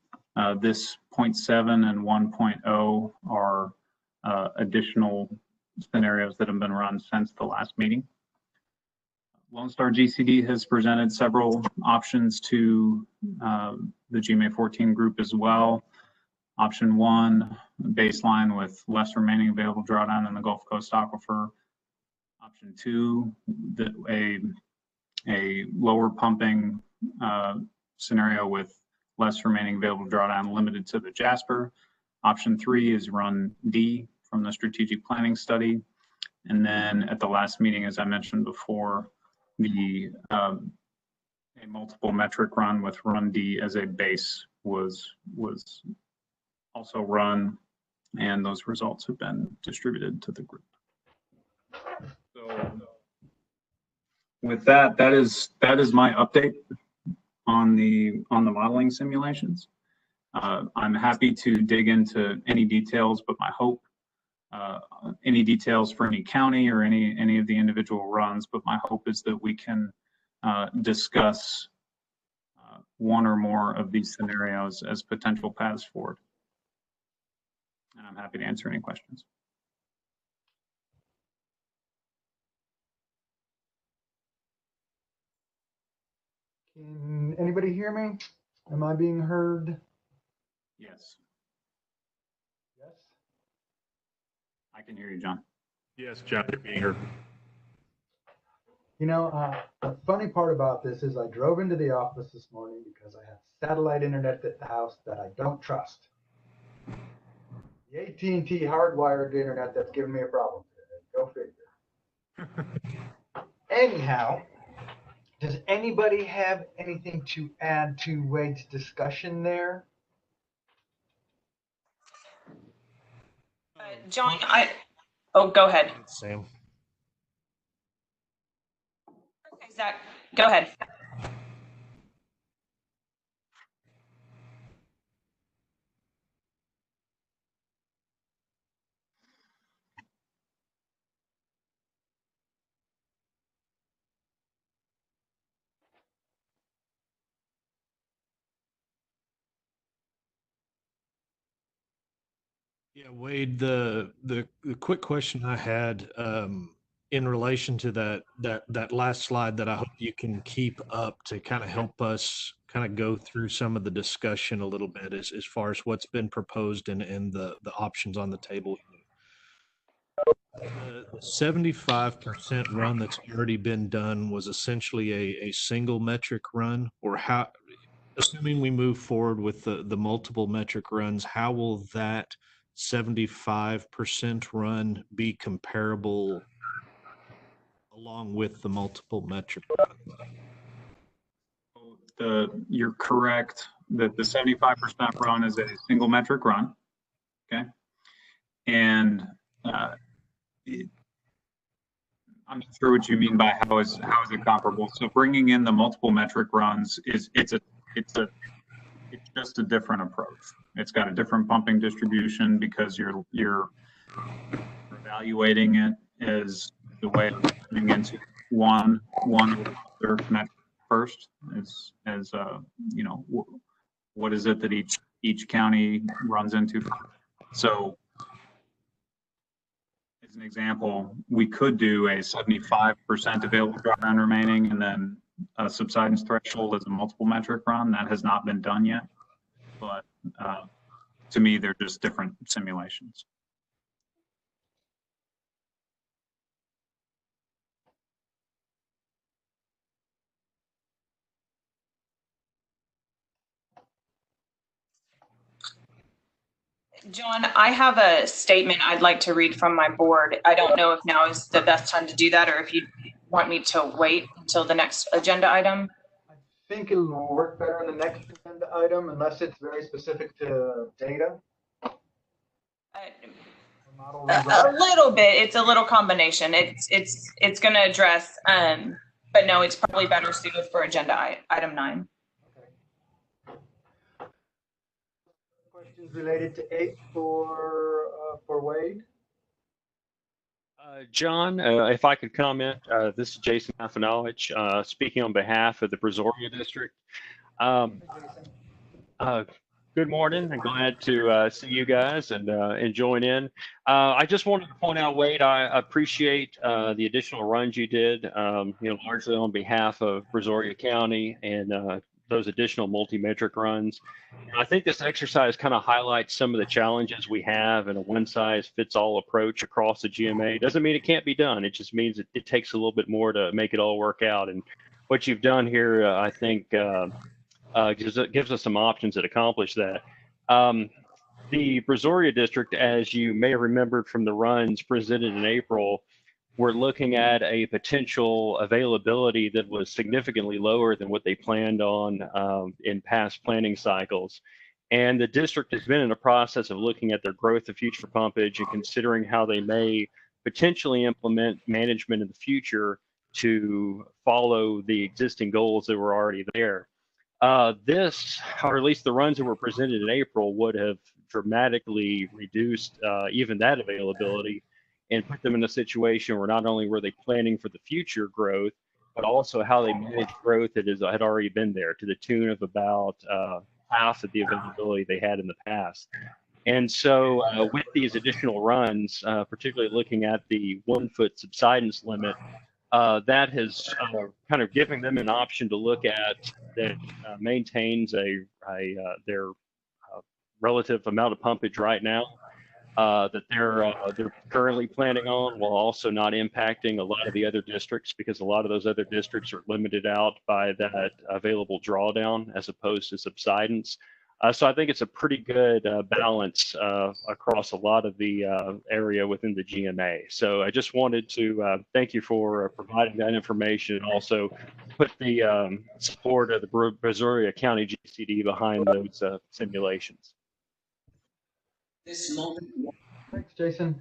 This 0.7 and 1.0 are additional scenarios that have been run since the last meeting. Lone Star GCD has presented several options to the GMA 14 group as well. Option 1, baseline with less remaining available drawdown in the Gulf Coast aquifer. Option 2, a lower pumping scenario with less remaining available drawdown limited to the Jasper. Option 3 is run D from the strategic planning study. And then at the last meeting, as I mentioned before, a multiple metric run with run D as a base was also run, and those results have been distributed to the group. So with that, that is my update on the modeling simulations. I'm happy to dig into any details, but my hope, any details for any county or any of the individual runs, but my hope is that we can discuss one or more of these scenarios as potential paths forward. And I'm happy to answer any questions. Can anybody hear me? Am I being heard? Yes. Yes. I can hear you, John. Yes, John, you're being heard. You know, the funny part about this is I drove into the office this morning because I have satellite internet at the house that I don't trust. The AT&T hardwired internet that's giving me a problem today. Go figure. Anyhow, does anybody have anything to add to Wade's discussion there? John, oh, go ahead. Sam. Okay, Zach, go ahead. Yeah, Wade, the quick question I had in relation to that last slide that I hope you can keep up to kind of help us kind of go through some of the discussion a little bit as far as what's been proposed and the options on the table. The 75% run that's already been done was essentially a single metric run, or how, assuming we move forward with the multiple metric runs, how will that 75% run be comparable along with the multiple metric run? You're correct that the 75% run is a single metric run. Okay. And I'm not sure what you mean by how is it comparable. So bringing in the multiple metric runs it's just a different approach. It's got a different pumping distribution because you're evaluating it as the way of turning into one other metric first, as you know, what is it that each county runs into. So as an example, we could do a 75% available drawdown remaining and then a subsidence threshold as a multiple metric run. That has not been done yet, but to me, they're just different simulations. John, I have a statement I'd like to read from my board. I don't know if now is the best time to do that or if you want me to wait until the next agenda item. I think it'll work better in the next agenda item unless it's very specific to data. A little bit. It's a little combination. It's going to address, but no, it's probably better suited for agenda item 9. Questions related to 8 for Wade? John, if I could comment, this is Jason Afanowicz, speaking on behalf of the Brazoria District. Good morning. I'm glad to see you guys and join in. I just wanted to point out, Wade, I appreciate the additional runs you did, largely on behalf of Brazoria County and those additional multi-metric runs. I think this exercise kind of highlights some of the challenges we have in a one-size-fits-all approach across the GMA. Doesn't mean it can't be done. It just means it takes a little bit more to make it all work out. And what you've done here, I think, gives us some options that accomplish that. The Brazoria District, as you may have remembered from the runs presented in April, we're looking at a potential availability that was significantly lower than what they planned on in past planning cycles. And the district has been in a process of looking at their growth of future pumpage and considering how they may potentially implement management in the future to follow the existing goals that were already there. This, or at least the runs that were presented in April, would have dramatically reduced even that availability and put them in a situation where not only were they planning for the future growth, but also how they managed growth that had already been there to the tune of about half of the availability they had in the past. And so with these additional runs, particularly looking at the 1-foot subsidence limit, that has kind of given them an option to look at that maintains their relative amount of pumpage right now that they're currently planning on, while also not impacting a lot of the other districts, because a lot of those other districts are limited out by that available drawdown as opposed to subsidence. So I think it's a pretty good balance across a lot of the area within the GMA. So I just wanted to thank you for providing that information and also put the support of the Brazoria County GCD behind those simulations. This moment. Thanks, Jason.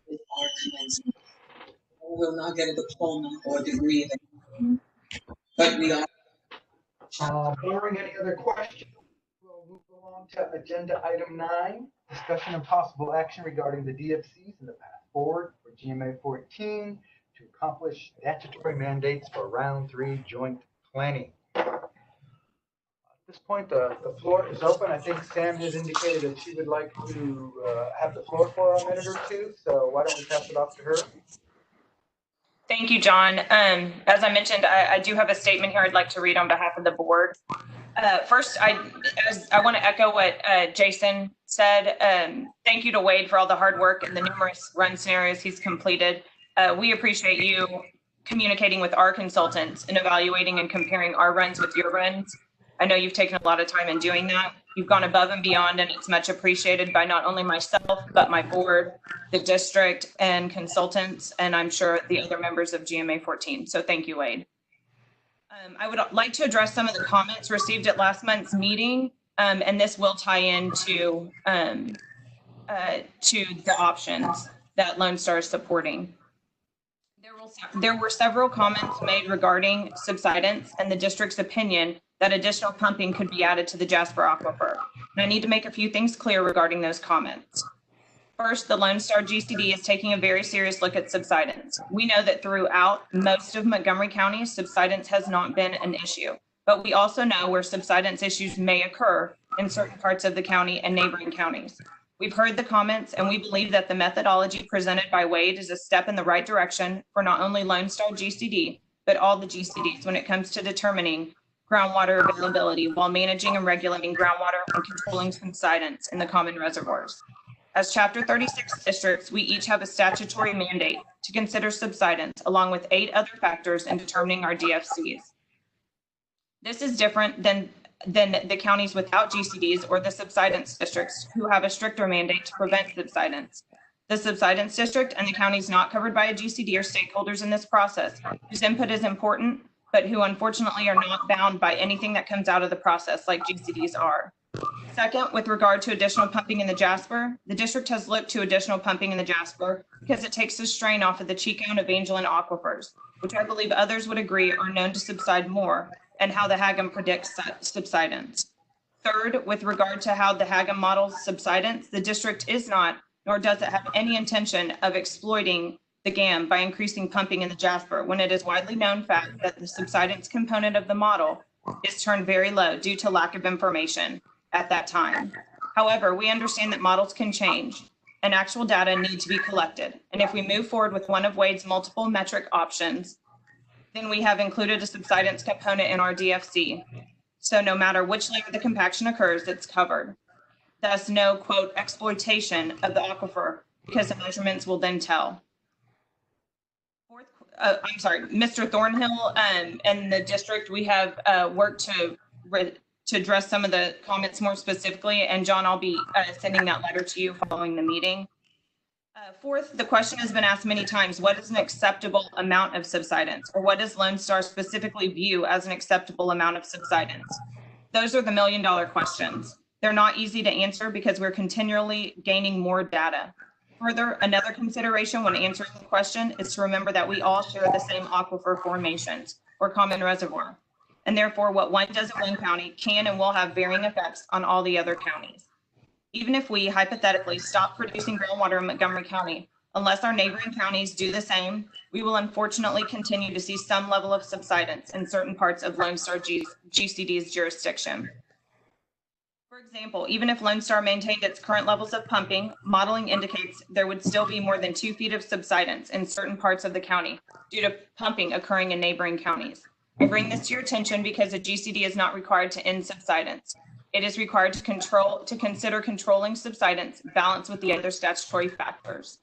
With our commencement. We will not get a diploma or degree, but we are. Barring any other questions, we'll move along to agenda item 9, discussion and possible action regarding the DFCs and the path forward for GMA 14 to accomplish statutory mandates for round 3 joint planning. At this point, the floor is open. I think Sam has indicated that she would like to have the floor for a minute or two. So why don't we pass it off to her? Thank you, John. As I mentioned, I do have a statement here I'd like to read on behalf of the board. First, I want to echo what Jason said. Thank you to Wade for all the hard work and the numerous run scenarios he's completed. We appreciate you communicating with our consultants and evaluating and comparing our runs with your runs. I know you've taken a lot of time in doing that. You've gone above and beyond, and it's much appreciated by not only myself, but my board, the district, and consultants, and I'm sure the other members of GMA 14. So thank you, Wade. I would like to address some of the comments received at last month's meeting, and this will tie into to the options that Lone Star is supporting. There were several comments made regarding subsidence and the district's opinion that additional pumping could be added to the Jasper Aquifer. And I need to make a few things clear regarding those comments. First, the Lone Star GCD is taking a very serious look at subsidence. We know that throughout most of Montgomery County, subsidence has not been an issue, but we also know where subsidence issues may occur in certain parts of the county and neighboring counties. We've heard the comments, and we believe that the methodology presented by Wade is a step in the right direction for not only Lone Star GCD, but all the GCDs when it comes to determining groundwater availability while managing and regulating groundwater and controlling subsidence in the common reservoirs. As Chapter 36 districts, we each have a statutory mandate to consider subsidence along with 8 other factors in determining our DFCs. This is different than than the counties without GCDs or the subsidence districts who have a stricter mandate to prevent subsidence. The subsidence district and the counties not covered by a GCD are stakeholders in this process whose input is important, but who unfortunately are not bound by anything that comes out of the process like GCDs are. Second, with regard to additional pumping in the Jasper, the district has looked to additional pumping in the Jasper because it takes the strain off of the Chico and Evangeline aquifers, which I believe others would agree are known to subside more, and how the HAGM predicts subsidence. Third, with regard to how the HAGM models subsidence, the district is not, nor does it have any intention of exploiting the GAM by increasing pumping in the Jasper when it is widely known fact that the subsidence component of the model is turned very low due to lack of information at that time. However, we understand that models can change and actual data need to be collected. And if we move forward with one of Wade's multiple metric options, then we have included a subsidence component in our DFC. So no matter which layer of the compaction occurs, it's covered. Thus no, quote, exploitation of the aquifer because the measurements will then tell. Fourth, I'm sorry, Mr. Thornhill and the district, we have worked to address some of the comments more specifically. And John, I'll be sending that letter to you following the meeting. Fourth, the question has been asked many times, what is an acceptable amount of subsidence? Or what does Lone Star specifically view as an acceptable amount of subsidence? Those are the million-dollar questions. They're not easy to answer because we're continually gaining more data. Further, another consideration when answering the question is to remember that we all share the same aquifer formations or common reservoir. And therefore, what one does in one county can and will have varying effects on all the other counties. Even if we hypothetically stop producing groundwater in Montgomery County, unless our neighboring counties do the same, we will unfortunately continue to see some level of subsidence in certain parts of Lone Star GCD's jurisdiction. For example, even if Lone Star maintained its current levels of pumping, modeling indicates there would still be more than 2 feet of subsidence in certain parts of the county due to pumping occurring in neighboring counties. I bring this to your attention because a GCD is not required to end subsidence. It is required to consider controlling subsidence balanced with the other statutory factors.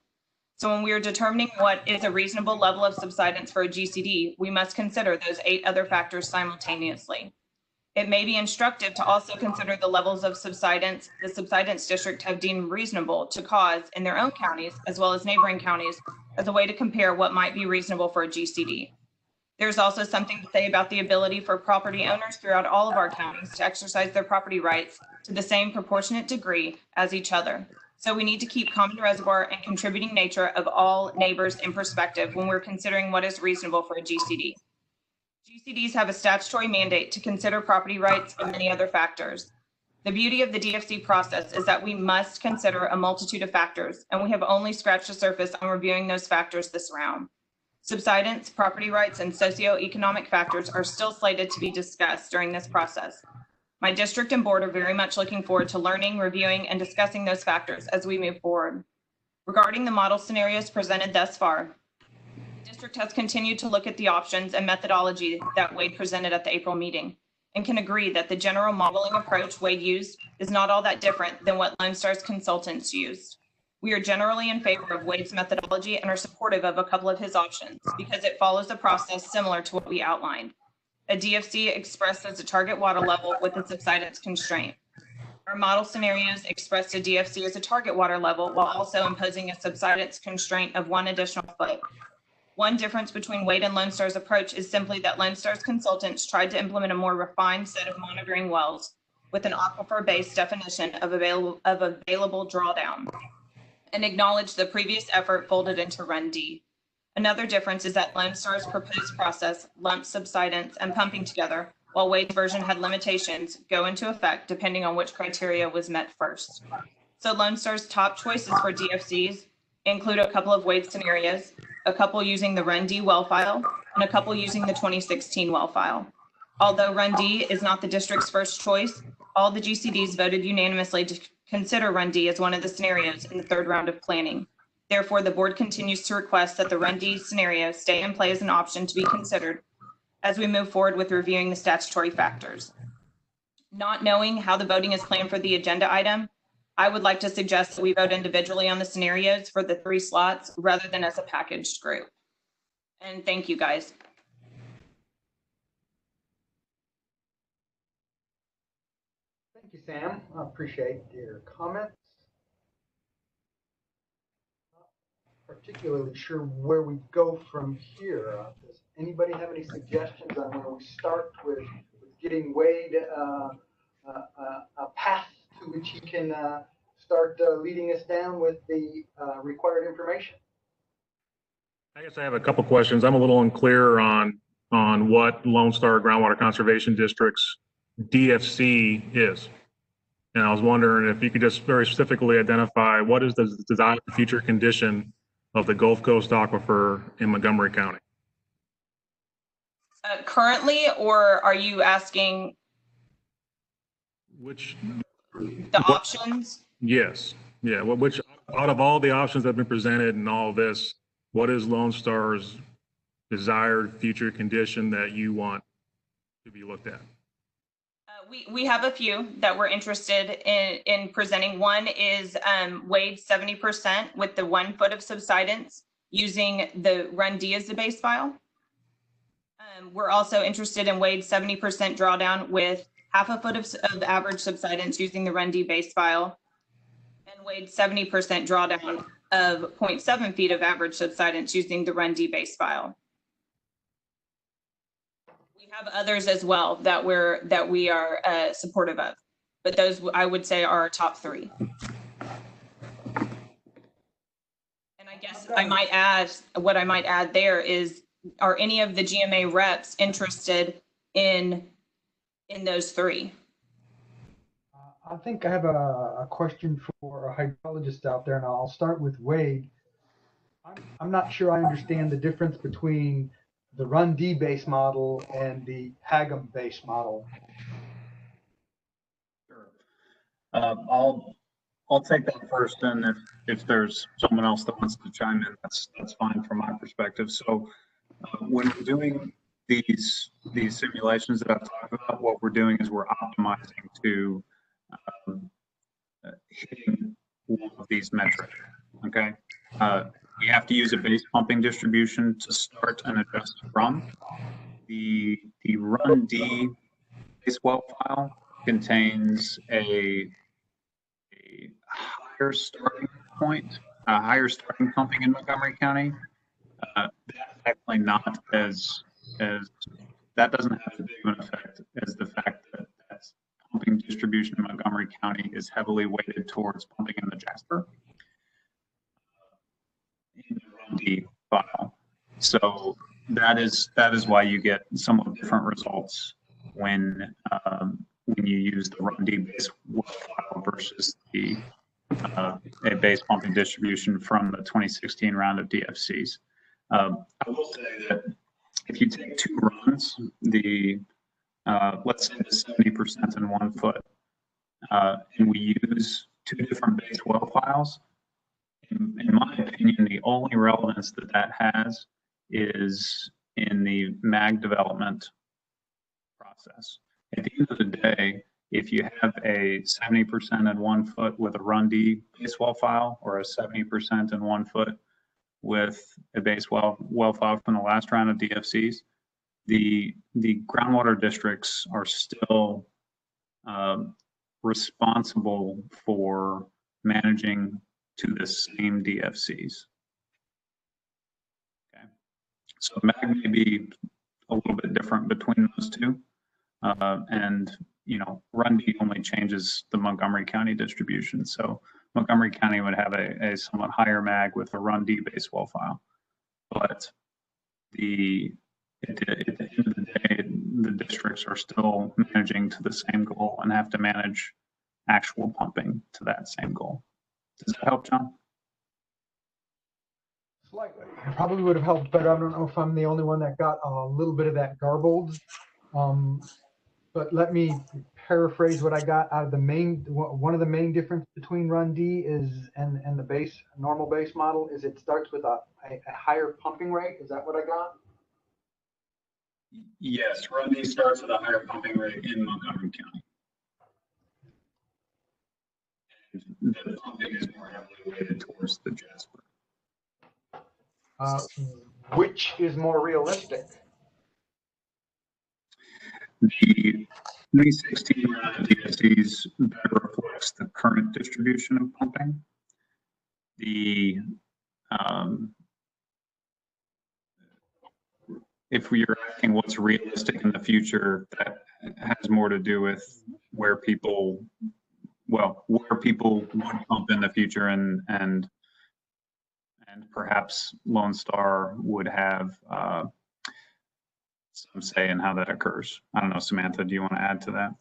So when we are determining what is a reasonable level of subsidence for a GCD, we must consider those 8 other factors simultaneously. It may be instructive to also consider the levels of subsidence the subsidence district have deemed reasonable to cause in their own counties, as well as neighboring counties, as a way to compare what might be reasonable for a GCD. There's also something to say about the ability for property owners throughout all of our counties to exercise their property rights to the same proportionate degree as each other. So we need to keep common reservoir and contributing nature of all neighbors in perspective when we're considering what is reasonable for a GCD. GCDs have a statutory mandate to consider property rights and many other factors. The beauty of the DFC process is that we must consider a multitude of factors, and we have only scratched the surface on reviewing those factors this round. Subsidence, property rights, and socioeconomic factors are still slated to be discussed during this process. My district and board are very much looking forward to learning, reviewing, and discussing those factors as we move forward. Regarding the model scenarios presented thus far, the district has continued to look at the options and methodology that Wade presented at the April meeting and can agree that the general modeling approach Wade used is not all that different than what Lone Star's consultants used. We are generally in favor of Wade's methodology and are supportive of a couple of his options because it follows a process similar to what we outlined. A DFC expressed as a target water level with a subsidence constraint. Our model scenarios expressed a DFC as a target water level while also imposing a subsidence constraint of 1 additional foot. One difference between Wade and Lone Star's approach is simply that Lone Star's consultants tried to implement a more refined set of monitoring wells with an aquifer-based definition of available drawdown, and acknowledge the previous effort folded into Run D. Another difference is that Lone Star's proposed process lumps subsidence and pumping together, while Wade's version had limitations go into effect depending on which criteria was met first. So Lone Star's top choices for DFCs include a couple of Wade scenarios, a couple using the Run D well file, and a couple using the 2016 well file. Although Run D is not the district's first choice, all the GCDs voted unanimously to consider Run D as one of the scenarios in the 3rd round of planning. Therefore, the board continues to request that the Run D scenario stay in play as an option to be considered as we move forward with reviewing the statutory factors. Not knowing how the voting is planned for the agenda item, I would like to suggest that we vote individually on the scenarios for the 3 slots rather than as a packaged group. And thank you, guys. Thank you, Sam. I appreciate your comments. Not particularly sure where we go from here. Does anybody have any suggestions on where we start with getting Wade a path to which he can start leading us down with the required information? I guess I have a couple questions. I'm a little unclear on what Lone Star Groundwater Conservation District's DFC is. And I was wondering if you could just very specifically identify what is the desired future condition of the Gulf Coast Aquifer in Montgomery County? Currently, or are you asking Which the options? Yes. Yeah. Which out of all the options that have been presented and all this, what is Lone Star's desired future condition that you want to be looked at? We have a few that we're interested in presenting. One is Wade 70% with the 1 foot of subsidence using the Run D as the base file. We're also interested in Wade 70% drawdown with 1/2 foot of average subsidence using the Run D base file, and Wade 70% drawdown of 0.7 feet of average subsidence using the Run D base file. We have others as well that we are supportive of, but those I would say are our top 3. And I guess I might add, what I might add there is, are any of the GMA reps interested in those 3? I think I have a question for a hydrologist out there, and I'll start with Wade. I'm not sure I understand the difference between the Run D base model and the Hagam base model. Sure. I'll take that first, and if there's someone else that wants to chime in, that's fine from my perspective. So when we're doing these simulations that I've talked about, what we're doing is we're optimizing to hitting one of these metrics. Okay, we have to use a base pumping distribution to start an adjusted run. The Run D base well file contains a higher starting point, a higher starting pumping in Montgomery County. That's actually not as that doesn't have as big of an effect as the fact that that pumping distribution in Montgomery County is heavily weighted towards pumping in the Jasper in the Run D file. So that is why you get somewhat different results when you use the Run D base well file versus the a base pumping distribution from the 2016 round of DFCs. I will say that if you take 2 runs, let's say the 70% in 1 foot, and we use 2 different base well files, in my opinion, the only relevance that has is in the mag development process. At the end of the day, if you have a 70% in 1 foot with a Run D base well file, or a 70% in 1 foot with a base well file from the last round of DFCs, the groundwater districts are still responsible for managing to the same DFCs. Okay, so mag may be a little bit different between those two, and Run D only changes the Montgomery County distribution. So Montgomery County would have a somewhat higher mag with a Run D base well file, but at the end of the day, the districts are still managing to the same goal and have to manage actual pumping to that same goal. Does that help, John? Slightly. Probably would have helped, but I don't know if I'm the only one that got a little bit of that garbled. But let me paraphrase what I got out of the main. One of the main difference between Run D and the normal base model is it starts with a higher pumping rate. Is that what I got? Yes, Run D starts with a higher pumping rate in Montgomery County. And the pumping is more heavily weighted towards the Jasper. Which is more realistic? 2016 DSDs better reflects the current distribution of pumping. The if you're asking what's realistic in the future, that has more to do with where people would pump in the future, and perhaps Lone Star would have some say in how that occurs. I don't know, Samantha, do you want to add to that?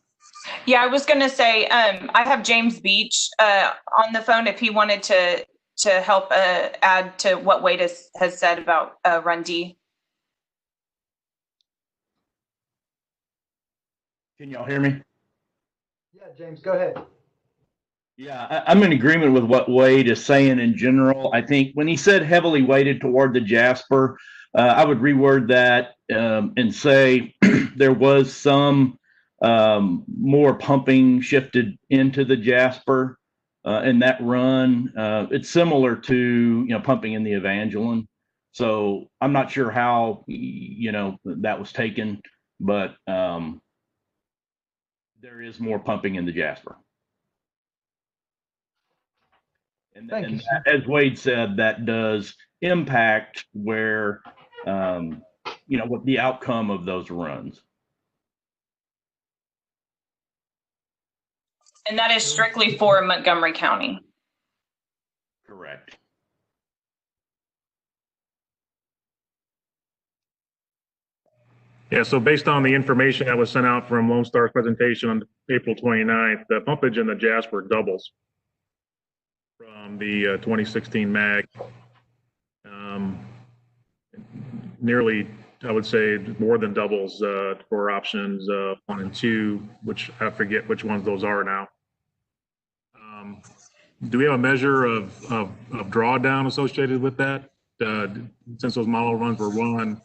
Yeah, I was going to say, I have James Beach on the phone if he wanted to help add to what Wade has said about Run D. Can y'all hear me? Yeah, James, go ahead. Yeah, I'm in agreement with what Wade is saying in general. I think when he said heavily weighted toward the Jasper, I would reword that and say there was some more pumping shifted into the Jasper in that run. It's similar to pumping in the Evangeline. So I'm not sure how that was taken, but there is more pumping in the Jasper. And as Wade said, that does impact where, what the outcome of those runs. And that is strictly for Montgomery County. Correct. Yeah, so based on the information that was sent out from Lone Star's presentation on April 29th, the pumpage in the Jasper doubles from the 2016 MAG. Nearly, I would say, more than doubles for options 1 and 2, which I forget which ones those are now. Do we have a measure of drawdown associated with that? Since those model runs were run,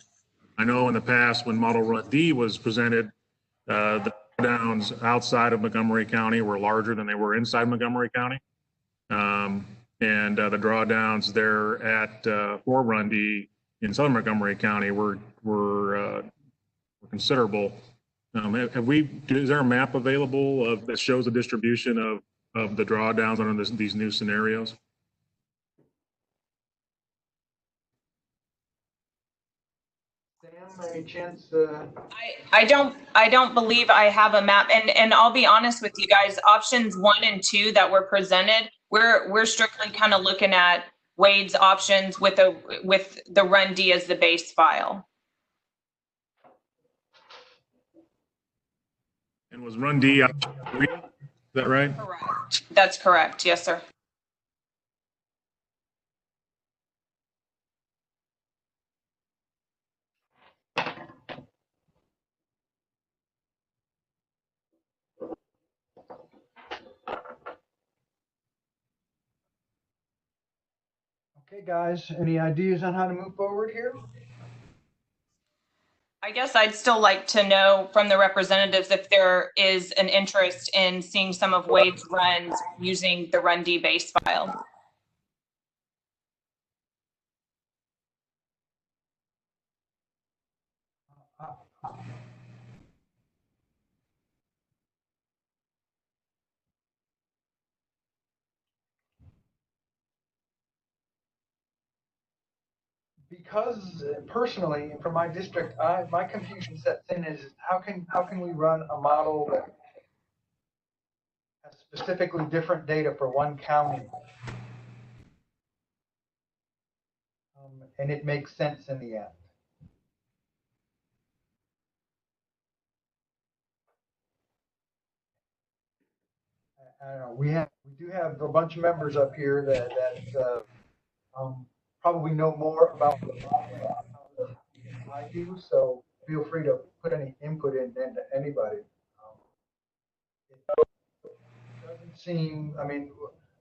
I know in the past when Model Run D was presented, the drawdowns outside of Montgomery County were larger than they were inside Montgomery County. And the drawdowns there at for Run D in southern Montgomery County were considerable. Is there a map available that shows the distribution of the drawdowns under these new scenarios? Sam, any chance? I don't believe I have a map, and I'll be honest with you guys. Options 1 and 2 that were presented, we're strictly kind of looking at Wade's options with the Run D as the base file. And was Run D option 3? Is that right? Correct. That's correct. Yes, sir. Okay, guys, any ideas on how to move forward here? I guess I'd still like to know from the representatives if there is an interest in seeing some of Wade's runs using the Run D base file. Because personally, for my district, my confusion sets in is how can we run a model that has specifically different data for one county, and it makes sense in the end. I don't know. We do have a bunch of members up here that probably know more about the model than I do, so feel free to put any input into anybody. It doesn't seem, I mean,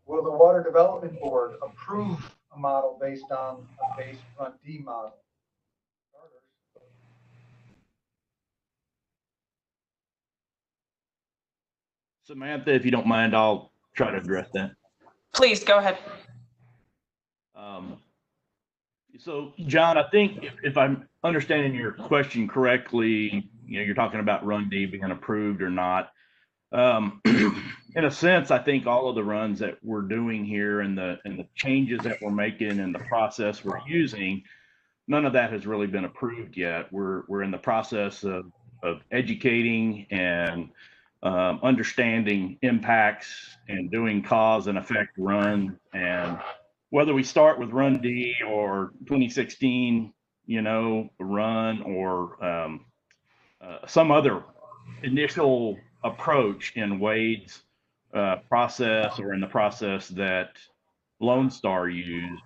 will the Water Development Board approve a model based on a base Run D model? Samantha, if you don't mind, I'll try to address that. Please go ahead. So, John, I think if I'm understanding your question correctly, you're talking about Run D being approved or not. In a sense, I think all of the runs that we're doing here and the changes that we're making and the process we're using, none of that has really been approved yet. We're in the process of educating and understanding impacts and doing cause and effect runs. And whether we start with Run D or 2016, run or some other initial approach in Wade's process or in the process that Lone Star used,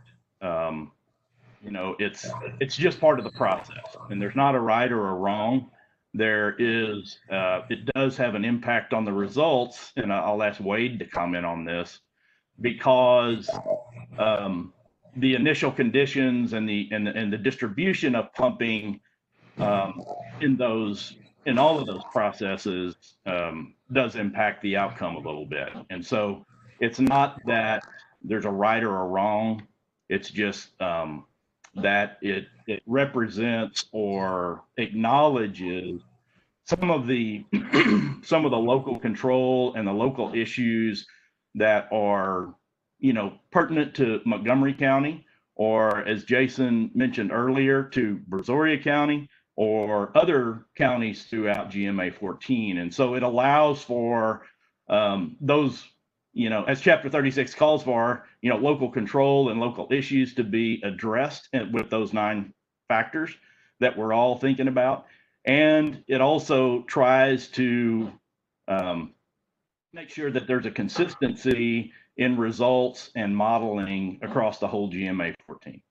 it's just part of the process, and there's not a right or a wrong. There is, it does have an impact on the results, and I'll ask Wade to comment on this, because the initial conditions and the distribution of pumping in all of those processes does impact the outcome a little bit. And so it's not that there's a right or a wrong. It's just that it represents or acknowledges some of the local control and the local issues that are pertinent to Montgomery County, or as Jason mentioned earlier, to Brazoria County or other counties throughout GMA 14. And so it allows for those, as Chapter 36 calls for, local control and local issues to be addressed with those 9 factors that we're all thinking about. And it also tries to make sure that there's a consistency in results and modeling across the whole GMA 14.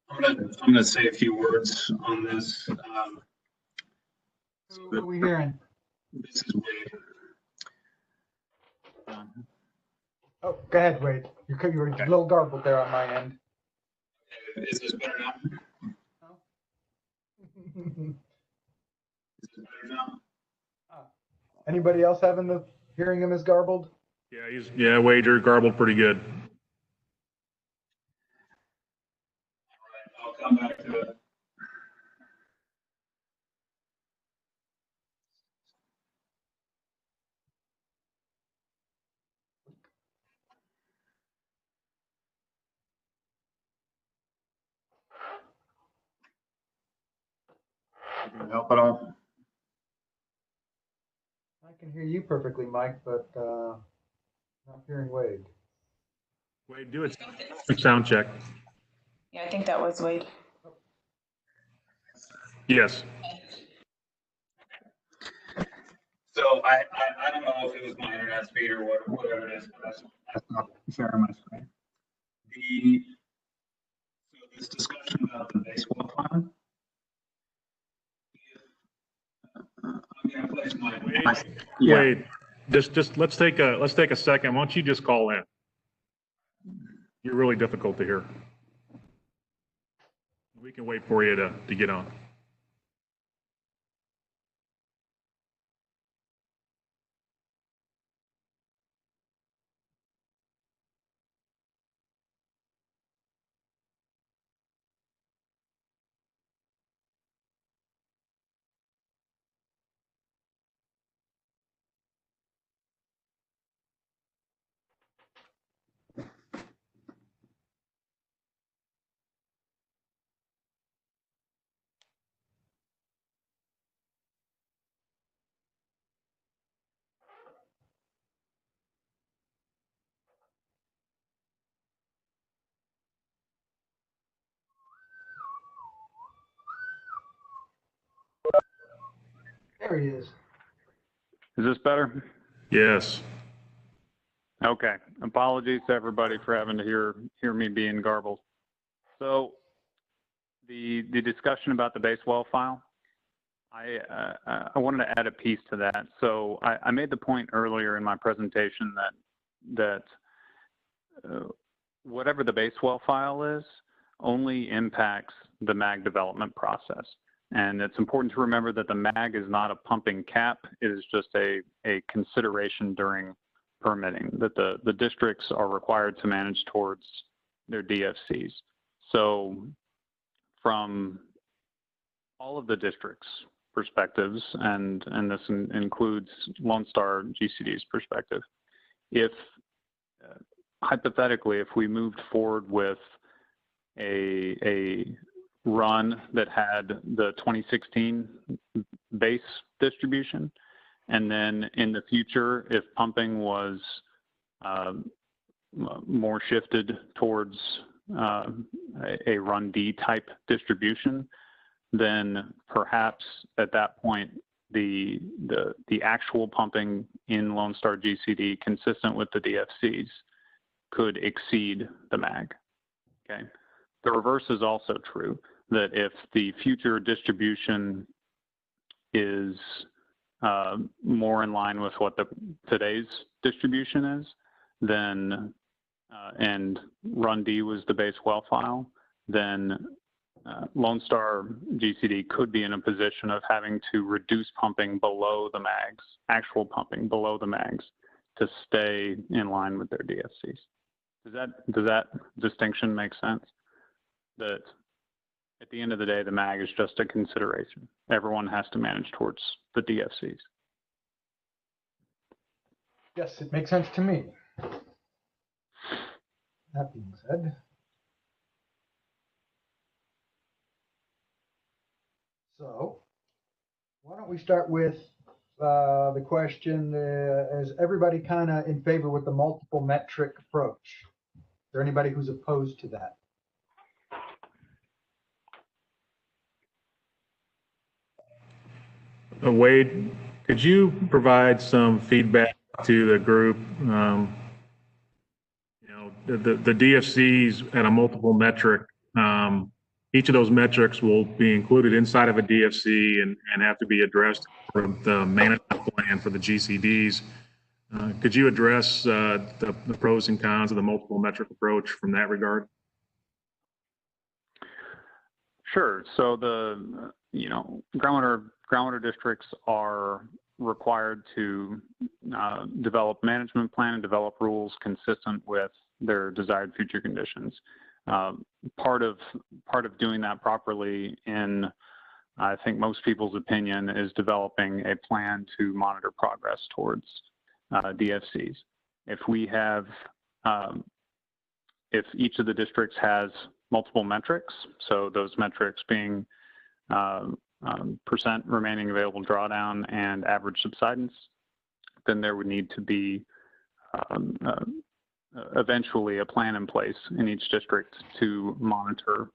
I'm gonna say a few words on this. Who are we hearing? This is Wade. Oh, go ahead, Wade. You're a little garbled there on my end. Is this better now? Is this better now? Anybody else hearing him as garbled? Yeah, Wade, you're garbled pretty good. I'll come back to it. Can you help at all? I can hear you perfectly, Mike, but not hearing Wade. Wade, do it. Sound check. Yeah, I think that was Wade. Yes. So I don't know if it was my internet speed or whatever it is, but that's not sharing my screen. So this discussion about the base well plan. I'm gonna place my Wade, just let's take a second. Why don't you just call in? You're really difficult to hear. We can wait for you to get on. There he is. Is this better? Yes. Okay. Apologies to everybody for having to hear me being garbled. So the discussion about the base well file, I wanted to add a piece to that. So I made the point earlier in my presentation that whatever the base well file is only impacts the MAG development process. And it's important to remember that the MAG is not a pumping cap. It is just a consideration during permitting, that the districts are required to manage towards DFCs. So from all of the districts' perspectives, and this includes Lone Star GCD's perspective, if hypothetically, if we moved forward with a run that had the 2016 base distribution, and then in the future, if pumping was more shifted towards a run D type distribution, then perhaps at that point the actual pumping in Lone Star GCD consistent with the DFCs could exceed the MAG. Okay. The reverse is also true, that if the future distribution is more in line with what today's distribution is, then and run D was the base well file, then Lone Star GCD could be in a position of having to reduce pumping below the MAGs, actual pumping below the MAGs, to stay in line with their DFCs. Does that distinction make sense? That at the end of the day, the MAG is just a consideration. Everyone has to manage towards the DFCs. Yes, it makes sense to me. That being said, so why don't we start with the question, is everybody kind of in favor with the multiple metric approach? Is there anybody who's opposed to that? Wade, could you provide some feedback to the group? The DFCs at a multiple metric, each of those metrics will be included inside of a DFC and have to be addressed for the management plan for the GCDs. Could you address the pros and cons of the multiple metric approach from that regard? Sure. So the groundwater districts are required to develop management plan and develop rules consistent with their desired future conditions. Part of doing that properly, in I think most people's opinion, is developing a plan to monitor progress towards DFCs. If we have, if each of the districts has multiple metrics, so those metrics being percent remaining available drawdown and average subsidence, then there would need to be eventually a plan in place in each district to monitor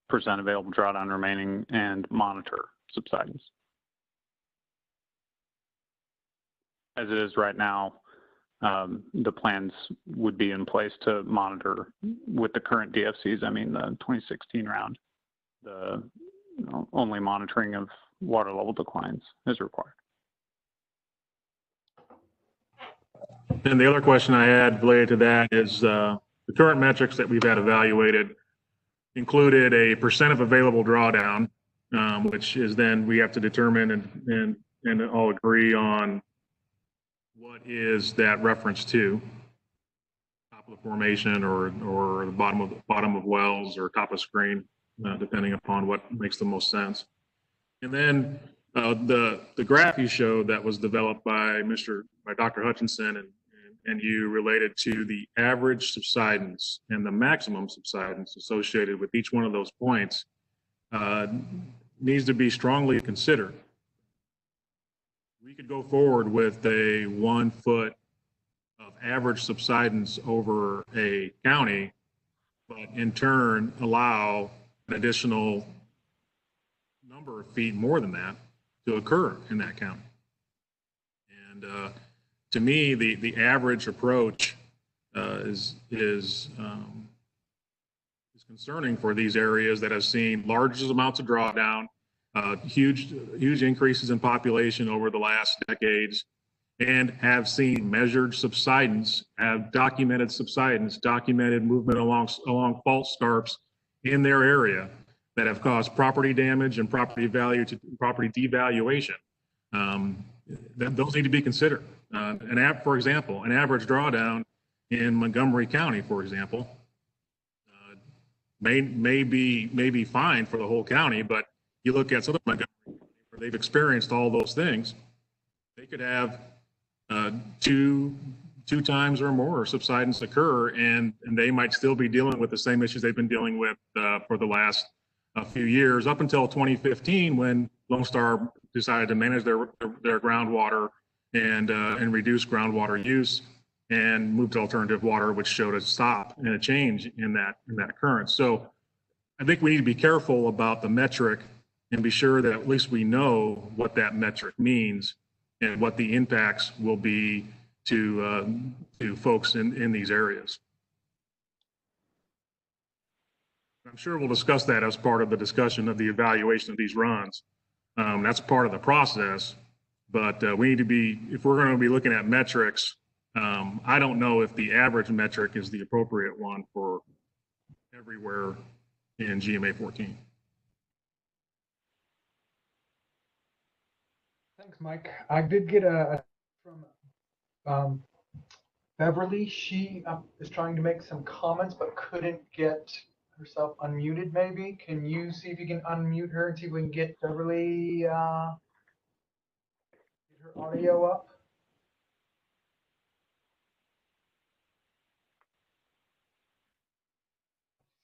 percent available drawdown remaining and monitor subsidence. As it is right now, the plans would be in place to monitor with the current DFCs. I mean, the 2016 round, the only monitoring of water level declines is required. And the other question I had related to that is the current metrics that we've had evaluated included a percent of available drawdown, which is then we have to determine and all agree on what is that reference to, top of the formation or the bottom of wells or top of screen, depending upon what makes the most sense. And then the graph you showed that was developed by Dr. Hutchinson and you related to the average subsidence and the maximum subsidence associated with each one of those points needs to be strongly considered. We could go forward with a 1 foot of average subsidence over a county, but in turn allow an additional number of feet more than that to occur in that county. And to me, the average approach is concerning for these areas that have seen large amounts of drawdown, huge increases in population over the last decades, and have seen measured subsidence, have documented subsidence, documented movement along fault scarps in their area that have caused property damage and property devaluation. Those need to be considered. For example, an average drawdown in Montgomery County, for example, may be fine for the whole county, but you look at Southern Montgomery, where they've experienced all those things, they could have two times or more subsidence occur, and they might still be dealing with the same issues they've been dealing with for the last few years, up until 2015, when Lone Star decided to manage their groundwater and reduce groundwater use and moved to alternative water, which showed a stop and a change in that occurrence. So I think we need to be careful about the metric and be sure that at least we know what that metric means and what the impacts will be to folks in these areas. I'm sure we'll discuss that as part of the discussion of the evaluation of these runs. That's part of the process, but we need to be, if we're going to be looking at metrics, I don't know if the average metric is the appropriate one for everywhere in GMA 14. Thanks, Mike. I did get a from Beverly. She is trying to make some comments, but couldn't get herself unmuted. Maybe can you see if you can unmute her and see if we can get Beverly get her audio up?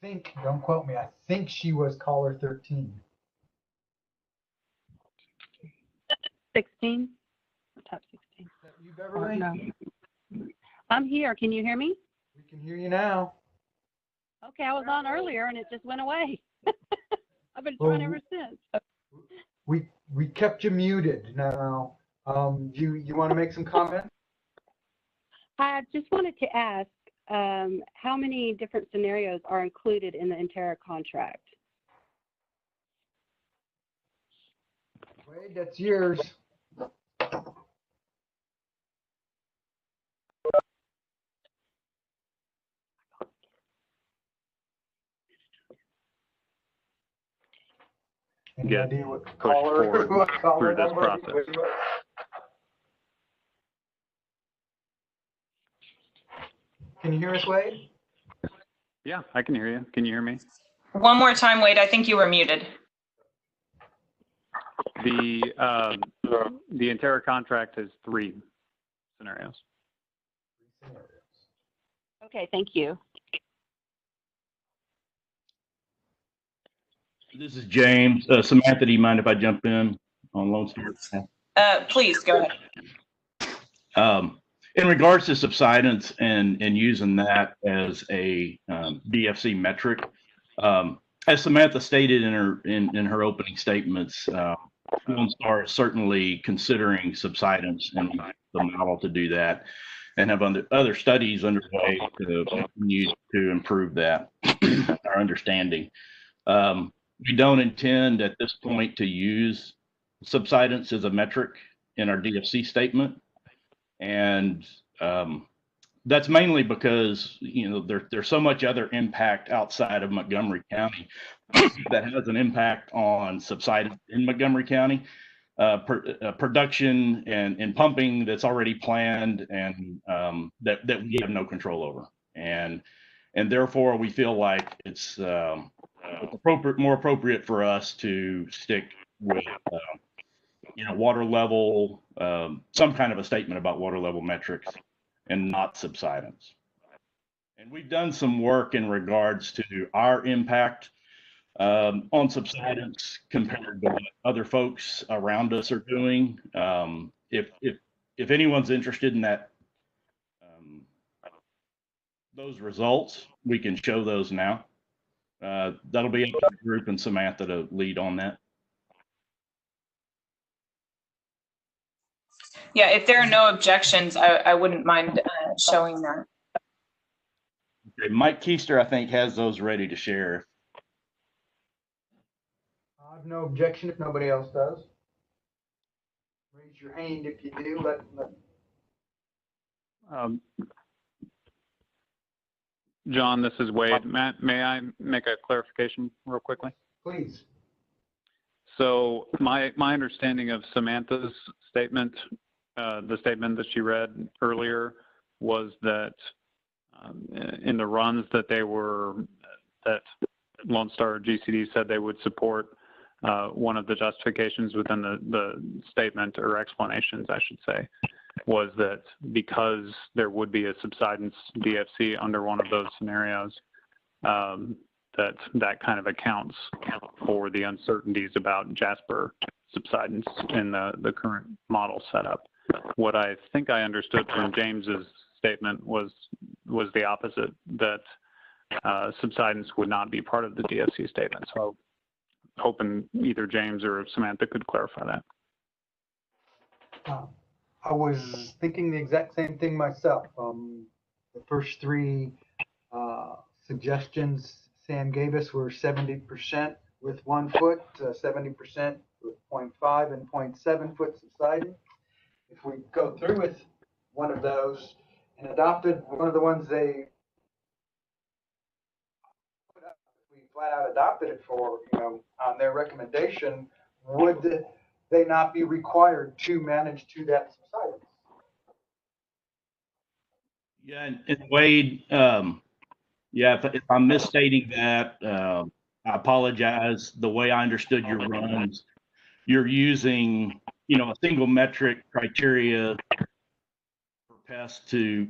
I think, don't quote me, I think she was caller 13. 16? Top 16. Is that you, Beverly? No. I'm here. Can you hear me? We can hear you now. Okay, I was on earlier and it just went away. I've been trying ever since. We kept you muted. Now, you want to make some comments? I just wanted to ask how many different scenarios are included in the Intera contract? Wade, that's yours. Any idea what caller through this number? process. Can you hear us, Wade? Yeah, I can hear you. Can you hear me? One more time, Wade. I think you were muted. The Intera contract has 3 scenarios. Okay, thank you. This is James. Samantha, do you mind if I jump in on Lone Star? Please go ahead. In regards to subsidence and using that as a DFC metric, as Samantha stated in her opening statements, Lone Star is certainly considering subsidence and the model to do that, and have other studies underway to continue to improve that, our understanding. We don't intend at this point to use subsidence as a metric in our DFC statement. And that's mainly because, there's so much other impact outside of Montgomery County that has an impact on subsidence in Montgomery County, production and pumping that's already planned and that we have no control over. And therefore we feel like it's more appropriate for us to stick with water level, some kind of a statement about water level metrics and not subsidence. And we've done some work in regards to our impact on subsidence compared to what other folks around us are doing. If anyone's interested in that, those results, we can show those now. That'll be up to the group and Samantha to lead on that. Yeah, if there are no objections, I wouldn't mind showing that. Okay, Mike Keister, I think, has those ready to share. I have no objection if nobody else does. Raise your hand if you do. John, this is Wade. Matt, may I make a clarification real quickly? Please. So my understanding of Samantha's statement, the statement that she read earlier, was that in the runs that Lone Star GCD said they would support one of the justifications within the statement, or explanations, I should say, was that because there would be a subsidence DFC under one of those scenarios, that kind of accounts for the uncertainties about Jasper subsidence in the current model setup. What I think I understood from James's statement was the opposite, that subsidence would not be part of the DFC statement. So hoping either James or Samantha could clarify that. I was thinking the exact same thing myself. The first three suggestions Sam gave us were 70% with 1 foot, 70% with 0.5 and 0.7 foot subsidence. If we go through with one of those and adopted one of the ones they put up, if we flat out adopted it for, on their recommendation, would they not be required to manage to that subsidence? Yeah, and Wade, if I'm misstating that, I apologize. The way I understood your runs, you're using, a single metric criteria for pests to,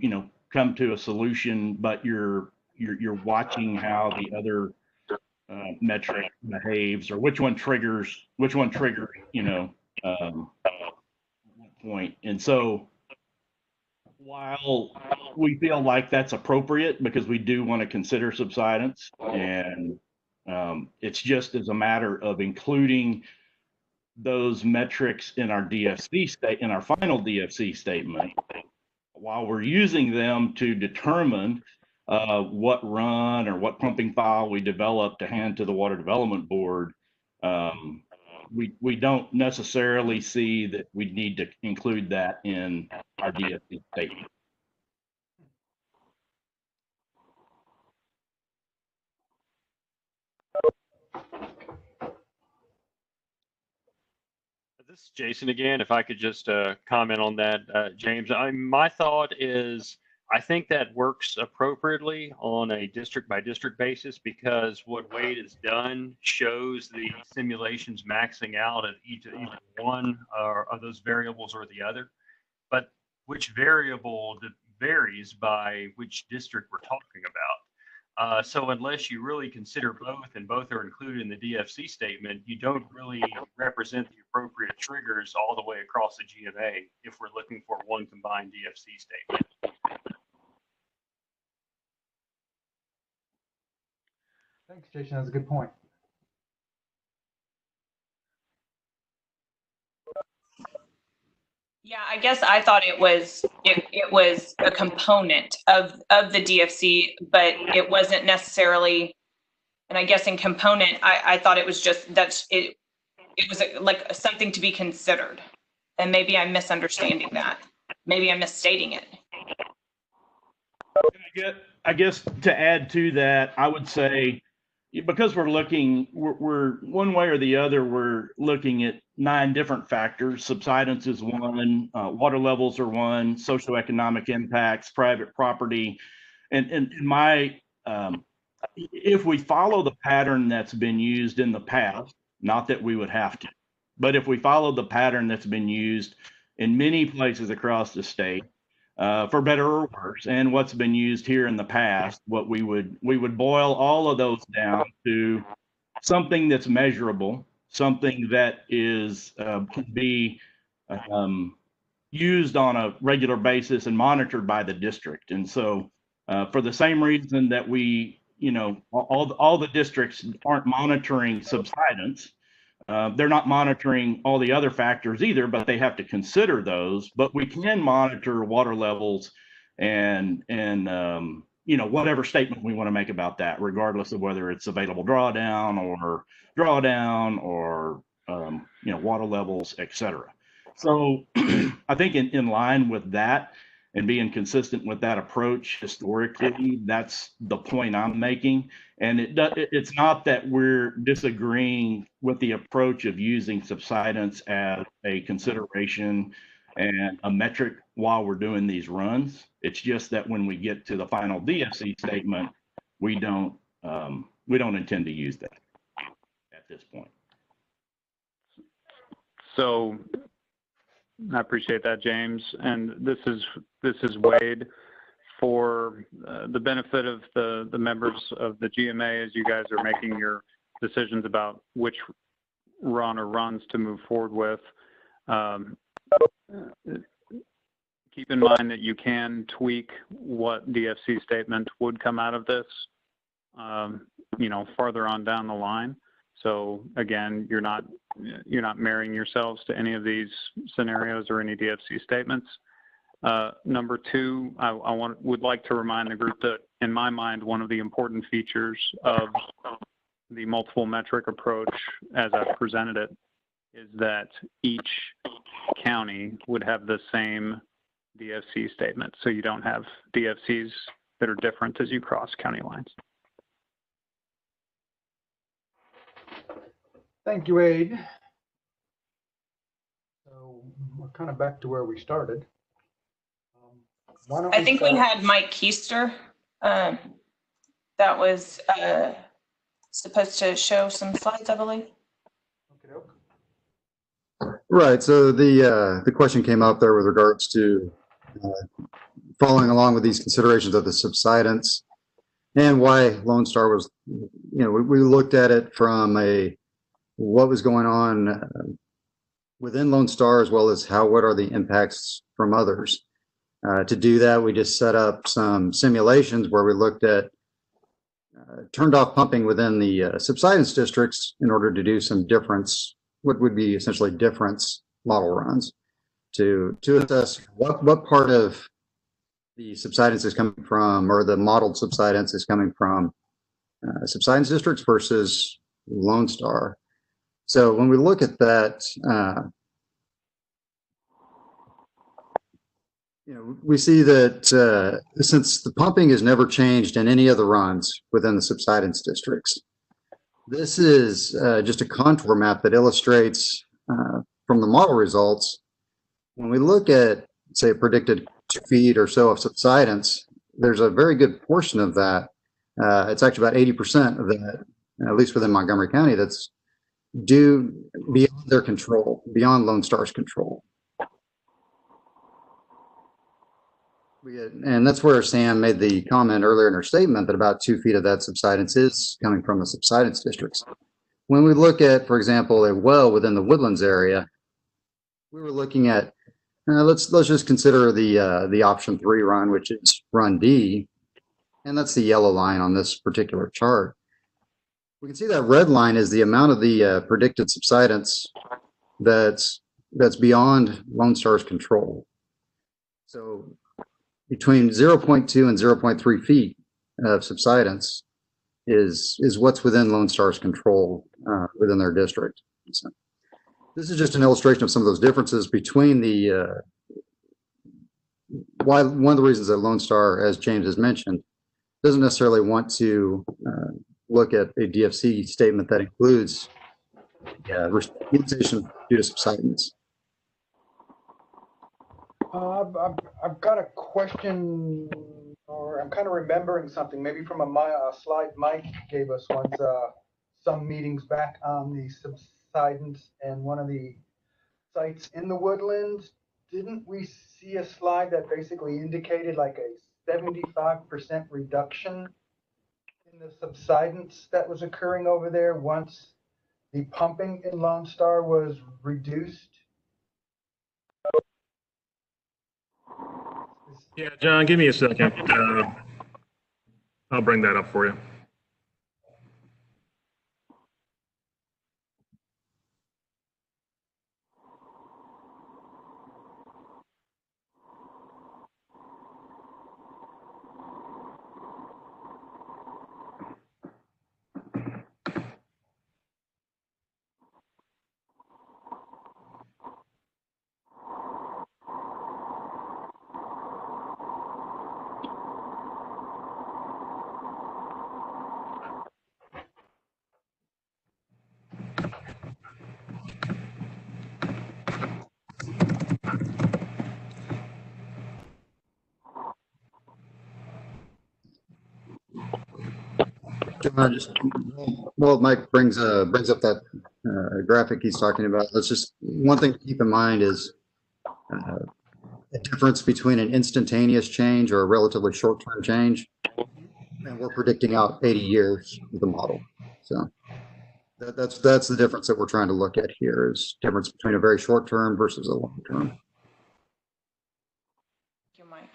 come to a solution, but you're watching how the other metric behaves, or which one triggers, point. And so, while we feel like that's appropriate because we do want to consider subsidence, and it's just as a matter of including those metrics in our in our final DFC statement, while we're using them to determine what run or what pumping file we develop to hand to the Water Development Board. We don't necessarily see that we need to include that in our DFC statement. This is Jason again. If I could just comment on that, James. My thought is, I think that works appropriately on a district by district basis, because what Wade has done shows the simulations maxing out at either one of those variables or the other. But which variable varies by which district we're talking about. So unless you really consider both, and both are included in the DFC statement, you don't really represent the appropriate triggers all the way across the GMA if we're looking for one combined DFC statement. Thanks, Jason. That's a good point. Yeah, I guess I thought it was a component of the DFC, but it wasn't necessarily. And I guess in component, I thought it was just that it was like something to be considered. And maybe I'm misunderstanding that. Maybe I'm misstating it. I guess to add to that, I would say, because we're one way or the other, we're looking at 9 different factors. Subsidence is one, water levels are one, socioeconomic impacts, private property. And if we follow the pattern that's been used in the past, not that we would have to, but if we follow the pattern that's been used in many places across the state, for better or worse, and what's been used here in the past, what we would boil all of those down to something that's measurable, something that is can be used on a regular basis and monitored by the district. And so, for the same reason that we, all the districts aren't monitoring subsidence. They're not monitoring all the other factors either, but they have to consider those. But we can monitor water levels and whatever statement we want to make about that, regardless of whether it's available drawdown or water levels, etc. So I think in line with that and being consistent with that approach historically, that's the point I'm making. And it's not that we're disagreeing with the approach of using subsidence as a consideration and a metric while we're doing these runs. It's just that when we get to the final DFC statement, we don't we don't intend to use that at this point. So I appreciate that, James. And this is Wade. For the benefit of the members of the GMA, as you guys are making your decisions about which run or runs to move forward with, keep in mind that you can tweak what DFC statement would come out of this, farther on down the line. So again, you're not marrying yourselves to any of these scenarios or any DFC statements. Number two, I would like to remind the group that, in my mind, one of the important features of the multiple metric approach, as I've presented it, is that each county would have the same DFC statement. So you don't have DFCs that are different as you cross county lines. Thank you, Wade. So we're kind of back to where we started. I think we had Mike Keister that was supposed to show some slides, I believe. Right. So the question came up there with regards to following along with these considerations of the subsidence and why Lone Star was, we looked at it from what was going on within Lone Star, as well as what are the impacts from others. To do that, we just set up some simulations where we looked at turned off pumping within the subsidence districts in order to do some difference, what would be essentially difference model runs to assess what part of the subsidence is coming from, or the modeled subsidence is coming from subsidence districts versus Lone Star. So when we look at that, we see that since the pumping has never changed in any of the runs within the subsidence districts, this is just a contour map that illustrates from the model results. When we look at, say, a predicted 2 feet or so of subsidence, there's a very good portion of that. It's actually about 80% of that, at least within Montgomery County, that's due beyond their control, beyond Lone Star's control. And that's where Sam made the comment earlier in her statement that about 2 feet of that subsidence is coming from the subsidence districts. When we look at, for example, a well within the Woodlands area, we were looking at, let's just consider the option 3 run, which is run D, and that's the yellow line on this particular chart. We can see that red line is the amount of the predicted subsidence that's beyond Lone Star's control. So between 0.2 and 0.3 feet of subsidence is what's within Lone Star's control within their district. So this is just an illustration of some of those differences between one of the reasons that Lone Star, as James has mentioned, doesn't necessarily want to look at a DFC statement that includes utilization due to subsidence. I've got a question, or I'm kind of remembering something, maybe from a slide Mike gave us once some meetings back on the subsidence and one of the sites in the Woodlands. Didn't we see a slide that basically indicated like a 75% reduction in the subsidence that was occurring over there once the pumping in Lone Star was reduced? Yeah, John, give me a second. I'll bring that up for you. Well, Mike brings up that graphic he's talking about. Let's just, one thing to keep in mind is the difference between an instantaneous change or a relatively short-term change, and we're predicting out 80 years with the model. So that's the difference that we're trying to look at here, is difference between a very short-term versus a long-term. Thank you, Mike.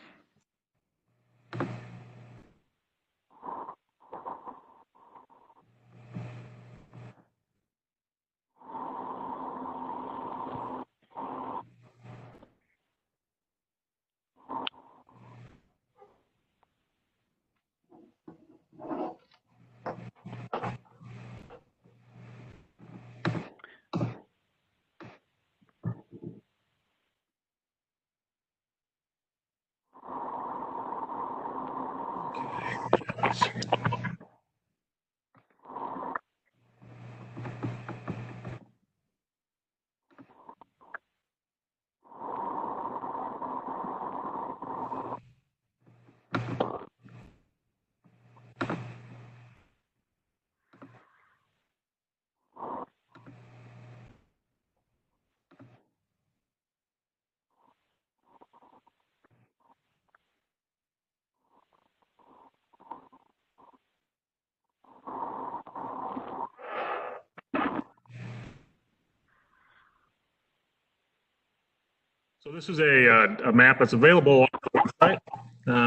So this is a map that's available on the website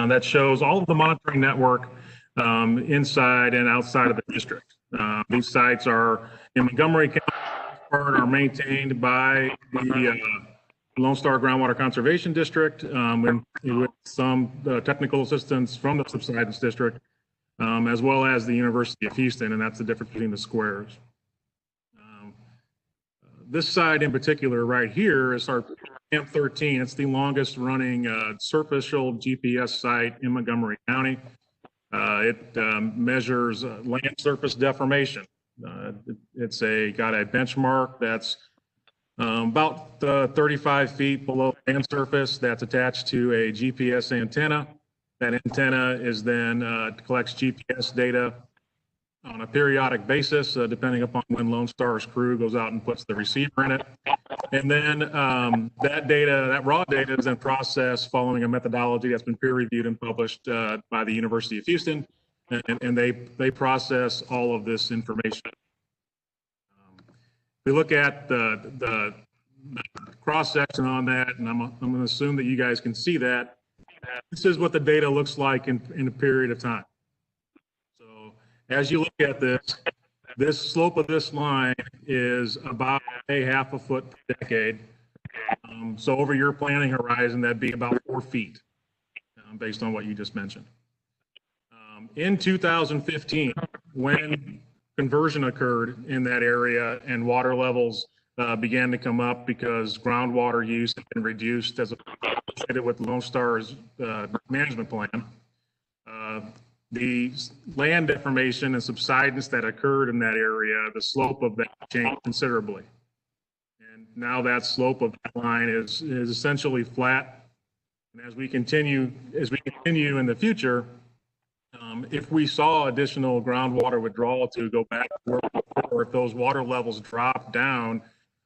that shows all of the monitoring network inside and outside of the district. These sites are in Montgomery County, are maintained by the Lone Star Groundwater Conservation District with some technical assistance from the Subsidence District, as well as the University of Houston, and that's the difference between the squares. This site in particular right here is our Camp 13. It's the longest running surficial GPS site in Montgomery County. It measures land surface deformation. It's got a benchmark that's about 35 feet below land surface that's attached to a GPS antenna. That antenna is then collects GPS data on a periodic basis, depending upon when Lone Star's crew goes out and puts the receiver in it. And then that data, that raw data, is then processed following a methodology that's been peer reviewed and published by the University of Houston. And they process all of this information. If we look at the cross section on that, and I'm going to assume that you guys can see that. This is what the data looks like in a period of time. So as you look at this slope of this line is about a half a foot per decade. So over your planning horizon, that'd be about 4 feet, based on what you just mentioned. In 2015, when conversion occurred in that area and water levels began to come up because groundwater use had been reduced as associated with Lone Star's management plan, the land deformation and subsidence that occurred in that area, the slope of that changed considerably. And now that slope of that line is essentially flat. And as we continue in the future, if we saw additional groundwater withdrawal to go back to where before, if those water levels drop down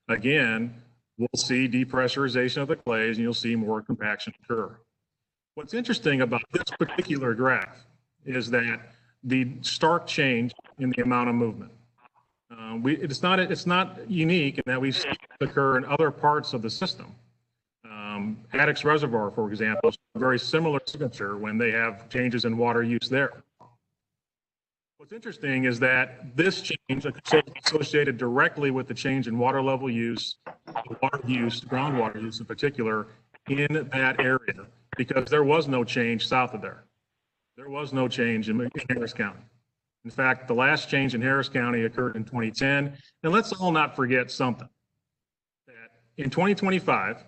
again, we'll see depressurization of the clays and you'll see more compaction occur. What's interesting about this particular graph is that the stark change in the amount of movement. It's not unique in that we see it occur in other parts of the system. Addicks Reservoir, for example, is a very similar signature when they have changes in water use there. What's interesting is that this change is associated directly with the change in water level use, water use, groundwater use in particular, in that area, because there was no change south of there. There was no change in Harris County. In fact, the last change in Harris County occurred in 2010. And let's all not forget something, that in 2025,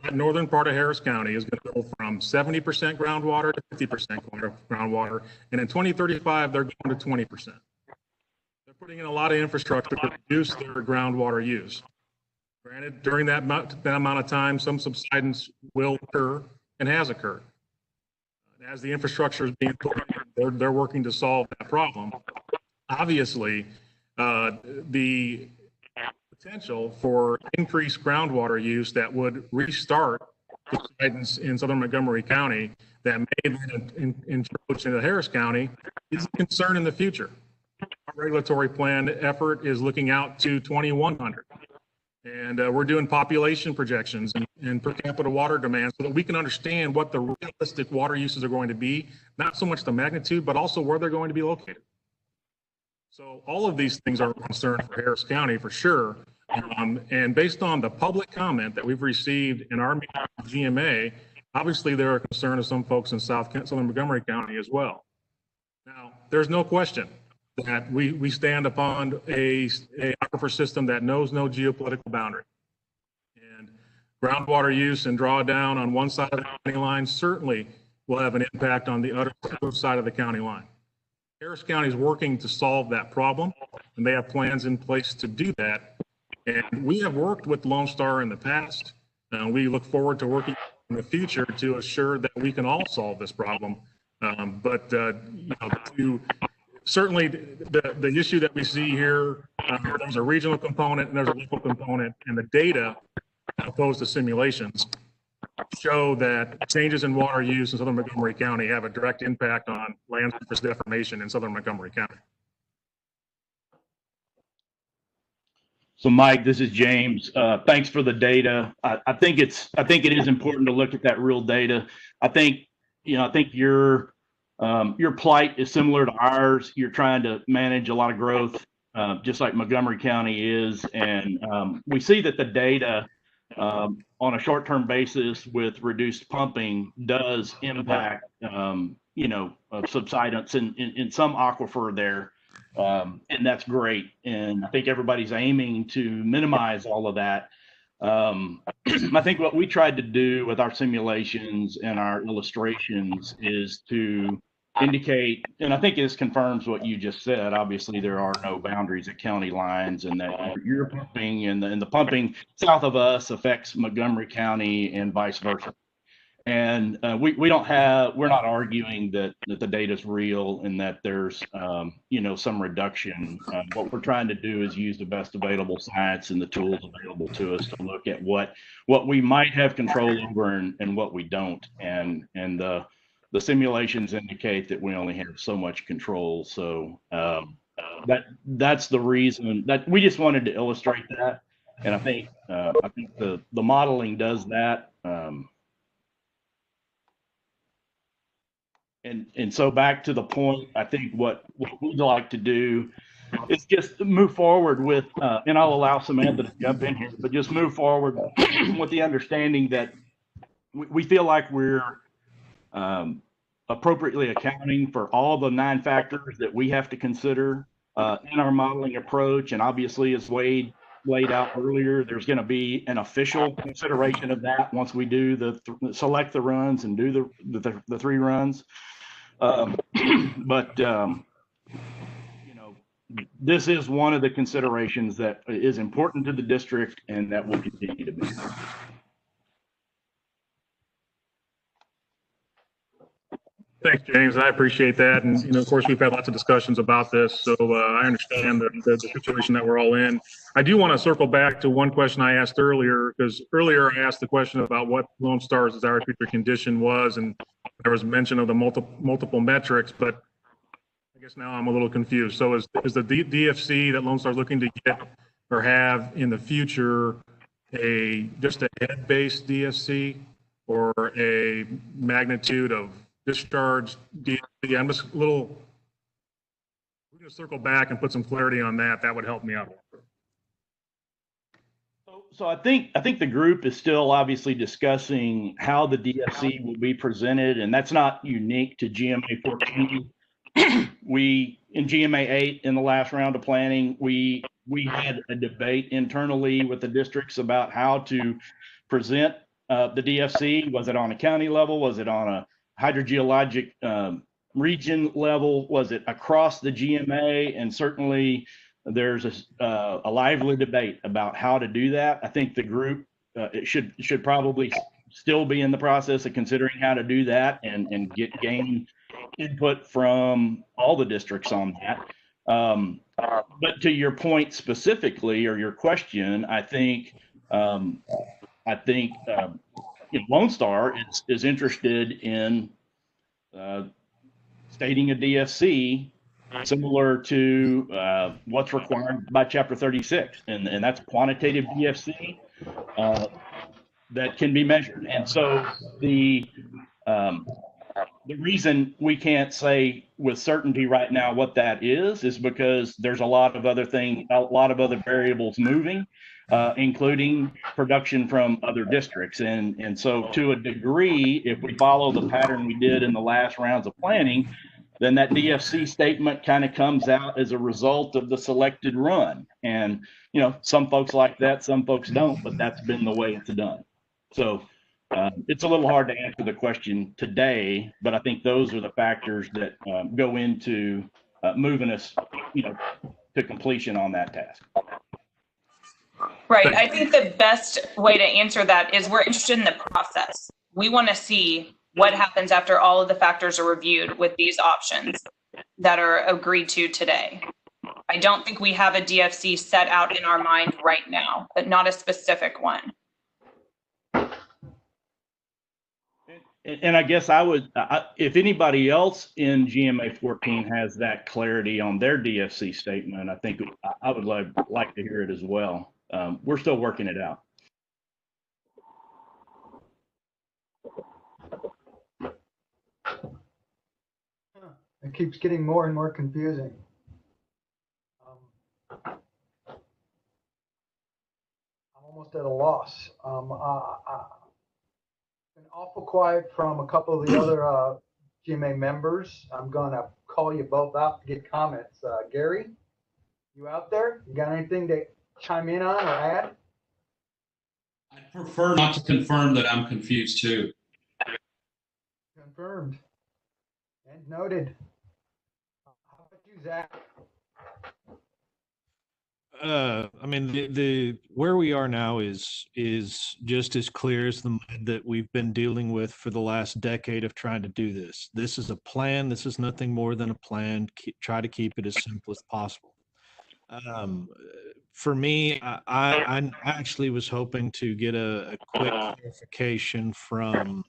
that northern part of Harris County is going to go from 70% groundwater to 50% groundwater. And in 2035, they're going to 20%. They're putting in a lot of infrastructure to reduce their groundwater use. Granted, during that amount of time, some subsidence will occur and has occurred. As the infrastructure is being put in, they're working to solve that problem. obviously, the potential for increased groundwater use that would restart subsidence in southern Montgomery County that may then encroach into Harris County is a concern in the future. Our regulatory plan effort is looking out to 2100. And we're doing population projections and per capita water demand so that we can understand what the realistic water uses are going to be, not so much the magnitude, but also where they're going to be located. So all of these things are a concern for Harris County for sure. And based on the public comment that we've received in our meeting with GMA, obviously there are concerns of some folks in southern Montgomery County as well. Now, there's no question that we stand upon a aquifer system that knows no geopolitical boundary. And groundwater use and drawdown on one side of the county line certainly will have an impact on the other side of the county line. Harris County is working to solve that problem, and they have plans in place to do that. And we have worked with Lone Star in the past, and we look forward to working in the future to assure that we can all solve this problem. Certainly the issue that we see here, there's a regional component and there's a local component, and the data opposed to simulations show that changes in water use in southern Montgomery County have a direct impact on land surface deformation in southern Montgomery County. So Mike, this is James. Thanks for the data. I think it is important to look at that real data. I think your plight is similar to ours. You're trying to manage a lot of growth, just like Montgomery County is. And we see that the data on a short-term basis with reduced pumping does impact, subsidence in some aquifer there. And that's great. And I think everybody's aiming to minimize all of that. I think what we tried to do with our simulations and our illustrations is to indicate, and I think this confirms what you just said. Obviously, there are no boundaries at county lines, and that you're pumping and the pumping south of us affects Montgomery County and vice versa. And we're not arguing that the data is real and that there's some reduction. What we're trying to do is use the best available science and the tools available to us to look at what we might have control over and what we don't. And the simulations indicate that we only have so much control. So that's the reason that we just wanted to illustrate that. And I think the modeling does that. And so back to the point, I think what we'd like to do is just move forward with, and I'll allow Samantha to jump in here, but just move forward with the understanding that we feel like we're appropriately accounting for all the 9 factors that we have to consider in our modeling approach. And obviously, as Wade laid out earlier, there's going to be an official consideration of that once we do select the runs and do the 3 runs. This is one of the considerations that is important to the district and that will continue to be. Thanks, James. I appreciate that. And, of course, we've had lots of discussions about this, so I understand the situation that we're all in. I do want to circle back to one question I asked earlier, because earlier I asked the question about what Lone Star's desired future condition was, and there was mention of the multiple metrics, but I guess now I'm a little confused. So is the DFC that Lone Star's looking to get or have in the future just a head-based DFC or a magnitude of discharge DFC? I'm just we're going to circle back and put some clarity on that. That would help me out. So I think the group is still obviously discussing how the DFC will be presented, and that's not unique to GMA 14. We in GMA 8 in the last round of planning, we had a debate internally with the districts about how to present the DFC. Was it on a county level? Was it on a hydrogeologic region level? Was it across the GMA? And certainly there's a lively debate about how to do that. I think the group it should probably still be in the process of considering how to do that and gain input from all the districts on that. But to your point specifically, or your question, I think Lone Star is interested in stating a DFC similar to what's required by Chapter 36, and that's quantitative DFC that can be measured. And so the reason we can't say with certainty right now what that is because there's a lot of other variables moving, including production from other districts. And so to a degree, if we follow the pattern we did in the last rounds of planning, then that DFC statement kind of comes out as a result of the selected run. And, some folks like that, some folks don't, but that's been the way it's done. So it's a little hard to answer the question today, but I think those are the factors that go into moving us, to completion on that task. Right. I think the best way to answer that is we're interested in the process. We want to see what happens after all of the factors are reviewed with these options that are agreed to today. I don't think we have a DFC set out in our mind right now, but not a specific one. And I guess if anybody else in GMA 14 has that clarity on their DFC statement, I think I would like to hear it as well. We're still working it out. It keeps getting more and more confusing. I'm almost at a loss. Been awful quiet from a couple of the other GMA members. I'm going to call you both out to get comments. Gary, you out there? You got anything to chime in on or add? I'd prefer not to confirm that I'm confused too. Confirmed and noted. How about you, Zach? I mean, the where we are now is just as clear as the mud that we've been dealing with for the last decade of trying to do this. This is a plan. This is nothing more than a plan. Try to keep it as simple as possible. For me, I actually was hoping to get a quick clarification from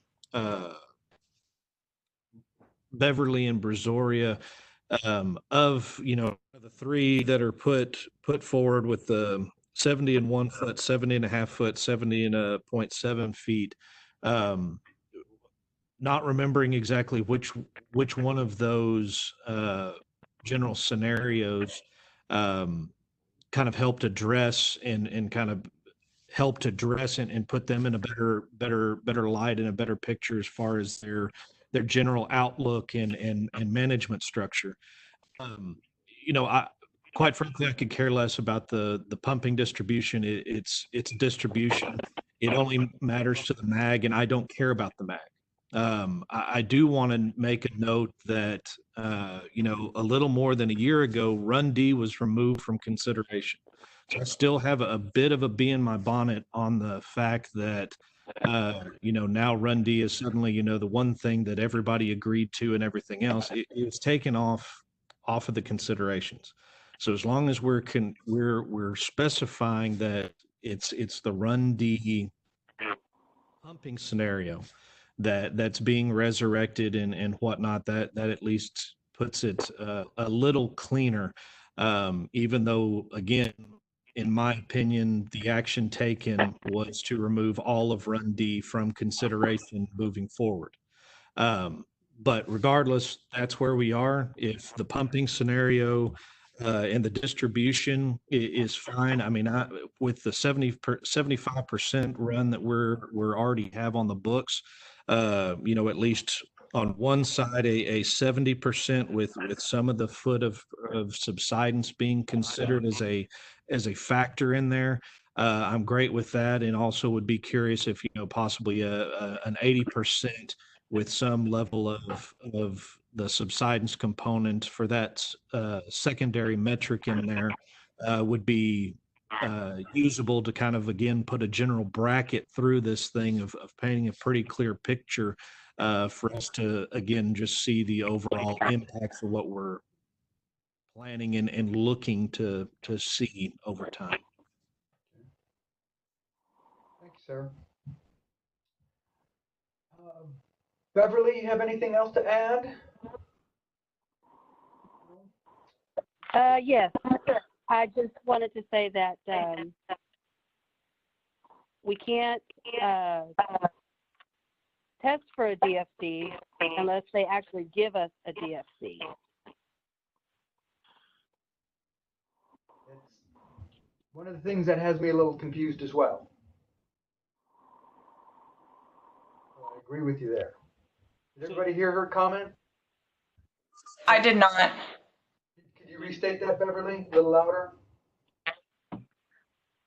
Beverly and Brazoria of the three that are put forward with the 70 and 1 foot, 70 and a half foot, 70 and a 0.7 feet. Not remembering exactly which one of those general scenarios kind of helped address and kind of helped address and put them in a better light and a better picture as far as their general outlook and management structure. Quite frankly, I could care less about the pumping distribution. It's distribution. It only matters to the MAG, and I don't care about the MAG. I do want to make a note that a little more than a year ago, Run D was removed from consideration. So I still have a bit of a bee in my bonnet on the fact that now Run D is suddenly the one thing that everybody agreed to and everything else. It was taken off of the considerations. So as long as we're specifying that it's the Run D pumping scenario that's being resurrected and whatnot, that at least puts it a little cleaner. Even though, again, in my opinion, the action taken was to remove all of Run D from consideration moving forward. But regardless, that's where we are. If the pumping scenario and the distribution is fine, I mean, with the 75% run that we're already have on the books, at least on one side, a 70% with some of the foot of subsidence being considered as a factor in there. I'm great with that, and also would be curious if possibly an 80% with some level of the subsidence component for that secondary metric in there would be usable to kind of, again, put a general bracket through this thing of painting a pretty clear picture for us to, again, just see the overall impacts of what we're planning and looking to see over time. Thanks, sir. Beverly, you have anything else to add? Yes, I just wanted to say that we can't test for a DFC unless they actually give us a DFC. It's one of the things that has me a little confused as well. I agree with you there. Did everybody hear her comment? I did not. Could you restate that, Beverly, a little louder?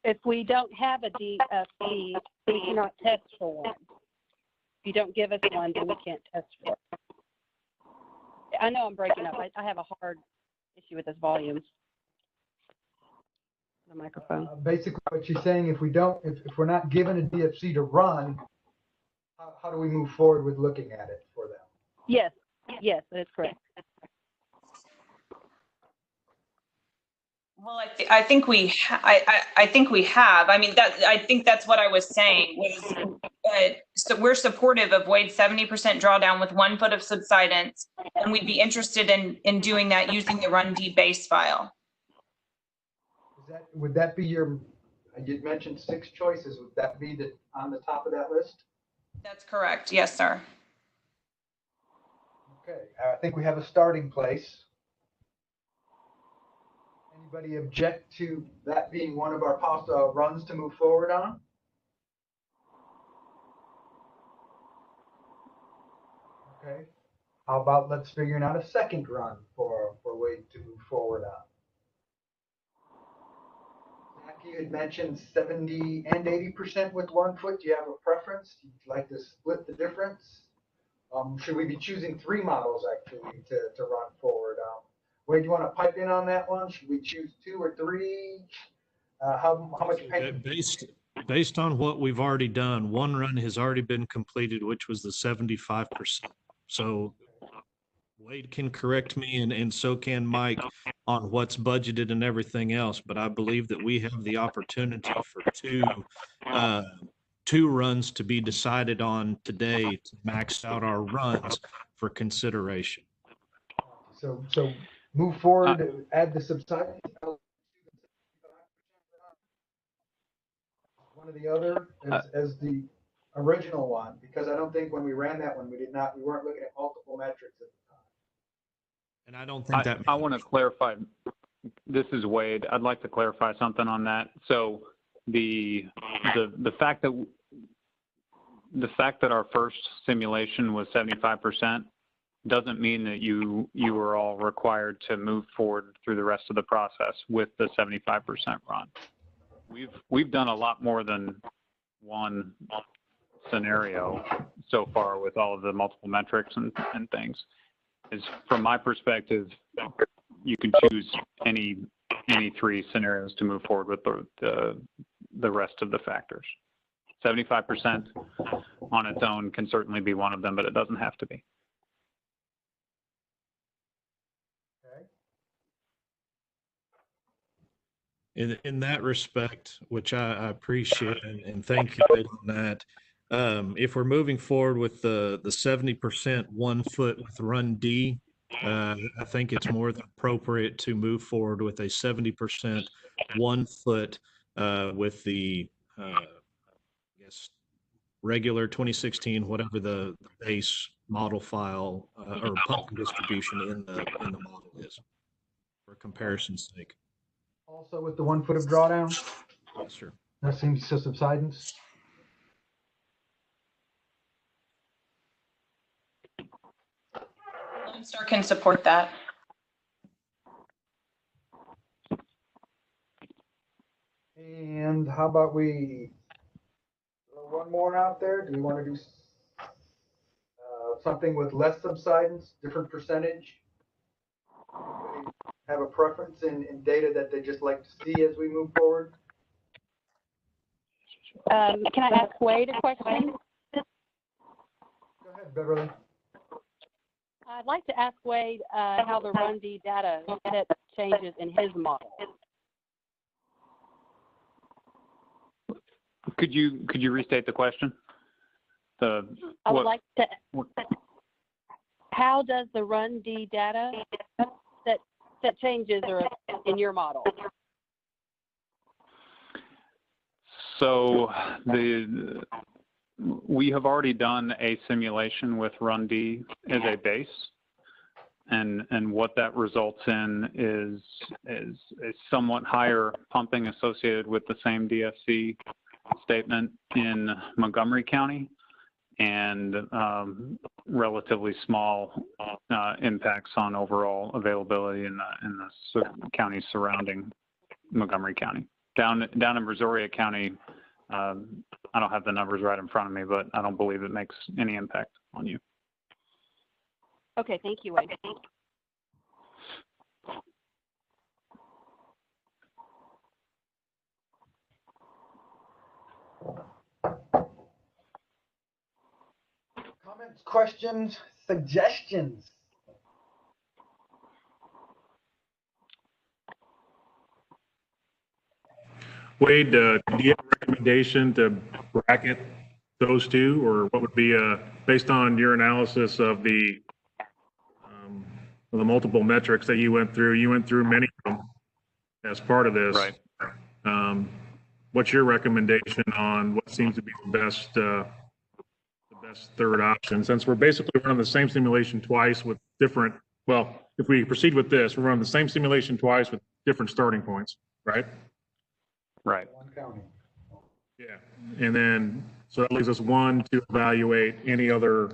If we don't have a DFC, we cannot test for one. If you don't give us one, then we can't test for it. I know I'm breaking up. I have a hard issue with this volume. The microphone. Basically, what she's saying, if we're not given a DFC to run, how do we move forward with looking at it for them? Yes, that's correct. Well, I think we have. I mean, I think that's what I was saying. So we're supportive of Wade's 70% drawdown with 1 foot of subsidence, and we'd be interested in doing that using the Run D base file. Would that be you'd mentioned 6 choices. Would that be on the top of that list? That's correct. Yes, sir. Okay, I think we have a starting place. Anybody object to that being one of our possible runs to move forward on? Okay. How about let's figure out a second run for Wade to move forward on? Zach, you had mentioned 70 and 80% with 1 foot. Do you have a preference? You'd like to split the difference? Should we be choosing 3 models actually to run forward on? Wade, do you want to pipe in on that one? Should we choose 2 or 3? How much paint? Based on what we've already done, 1 run has already been completed, which was the 75%. So Wade can correct me and so can Mike on what's budgeted and everything else. But I believe that we have the opportunity for 2 runs to be decided on today to max out our runs for consideration. So move forward, add the subsidence. One or the other as the original one, because I don't think when we ran that one, we weren't looking at multiple metrics at the time. And I don't think I want to clarify. This is Wade. I'd like to clarify something on that. So the fact that our first simulation was 75% doesn't mean that you are all required to move forward through the rest of the process with the 75% run. We've done a lot more than 1 scenario so far with all of the multiple metrics and things. From my perspective, you can choose any 3 scenarios to move forward with the rest of the factors. 75% on its own can certainly be one of them, but it doesn't have to be. In that respect, which I appreciate and thank you on that. If we're moving forward with the 70% 1 foot with Run D, I think it's more than appropriate to move forward with a 70% 1 foot with the I guess regular 2016, whatever the base model file or pump distribution in the model is, for comparison's sake. Also with the 1 foot of drawdown? Yes, sir. That seems to subsidence. Lone Star can support that. And how about we throw 1 more out there? Do we want to do something with less subsidence, different percentage? Anybody have a preference in data that they just like to see as we move forward? Can I ask Wade a question? Go ahead, Beverly. I'd like to ask Wade how the Run D data that changes in his model. Could you restate the question? I would like to. How does the Run D data that changes are in your model? So we have already done a simulation with Run D as a base, and what that results in is a somewhat higher pumping associated with the same DFC statement in Montgomery County, and relatively small impacts on overall availability in the counties surrounding Montgomery County. Down in Brazoria County, I don't have the numbers right in front of me, but I don't believe it makes any impact on you. Okay, thank you, Wade. Comments, questions, suggestions? Wade, do you have a recommendation to bracket those two, or what would be based on your analysis of the multiple metrics that you went through? You went through many of them as part of this. Right. What's your recommendation on what seems to be the best third option? Since we're basically running the same simulation twice with different, well, if we proceed with this, we're running the same simulation twice with different starting points, right? Right. One county. Yeah. And then, so that leaves us one to evaluate any other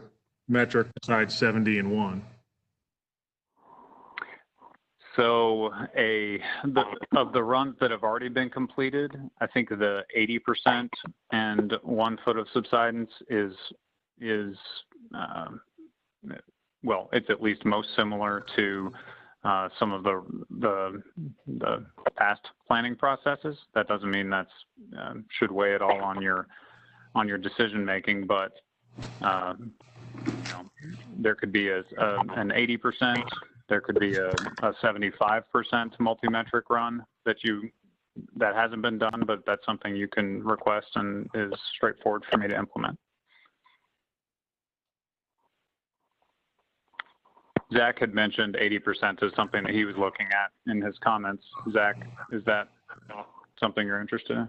metric besides 70 and 1. So of the runs that have already been completed, I think the 80% and 1 foot of subsidence is well, it's at least most similar to some of the past planning processes. That doesn't mean that's should weigh at all on your decision making, but there could be an 80%. There could be a 75% multi-metric run that hasn't been done, but that's something you can request and is straightforward for me to implement. Zach had mentioned 80% as something that he was looking at in his comments. Zach, is that something you're interested in?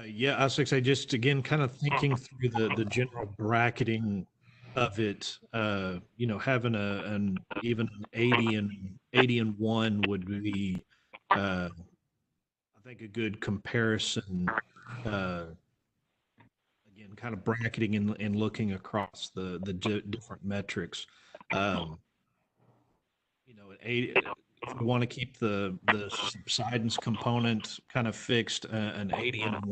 Yeah, I was like, just again, kind of thinking through the general bracketing of it. Having an even 80 and 1 would be, I think, a good comparison. Again, kind of bracketing and looking across the different metrics. At 80, if we want to keep the subsidence component kind of fixed, an 80 and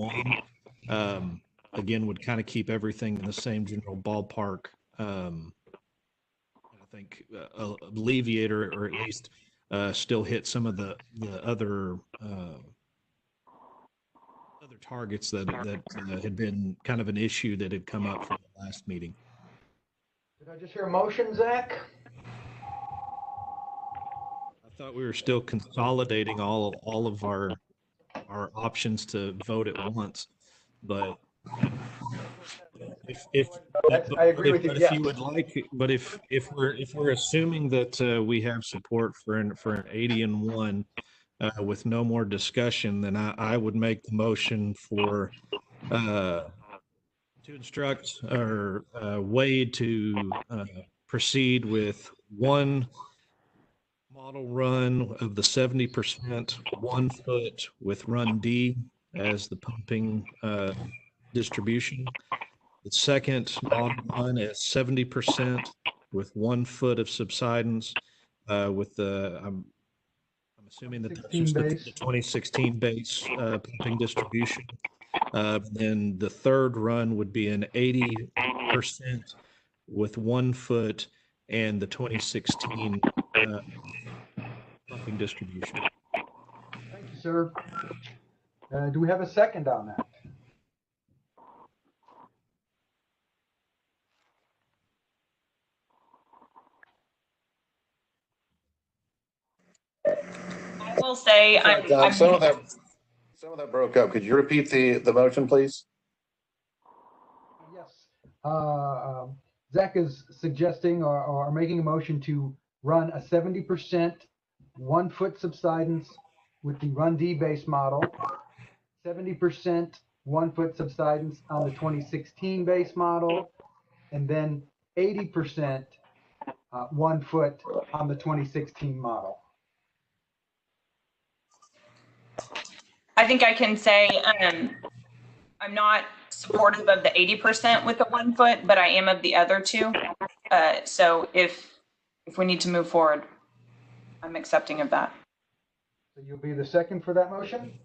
1, again, would kind of keep everything in the same general ballpark. I think alleviate or at least still hit some of the other targets that had been kind of an issue that had come up from the last meeting. Did I just hear a motion, Zach? I thought we were still consolidating all of our options to vote at once, but I agree with you. But yes. if you would like, but if we're assuming that we have support for an 80 and 1 with no more discussion, then I would make the motion for to instruct or Wade to proceed with 1 model run of the 70% 1 foot with Run D as the pumping distribution. The second model run is 70% with 1 foot of subsidence with the I'm assuming that that's just the 2016 base pumping distribution. Then the third run would be an 80% with 1 foot and the 2016 pumping distribution. Thank you, sir. Do we have a second on that? say Sorry, John, some of that broke up. Could you repeat the motion, please? Yes. Zach is suggesting or making a motion to run a 70% 1 foot subsidence with the Run D base model, 70% 1 foot subsidence on the 2016 base model, and then 80% 1 foot on the 2016 model. I think I can say I'm not supportive of the 80% with the 1 foot, but I am of the other two. So if we need to move forward, I'm accepting of that. So you'll be the second for that motion?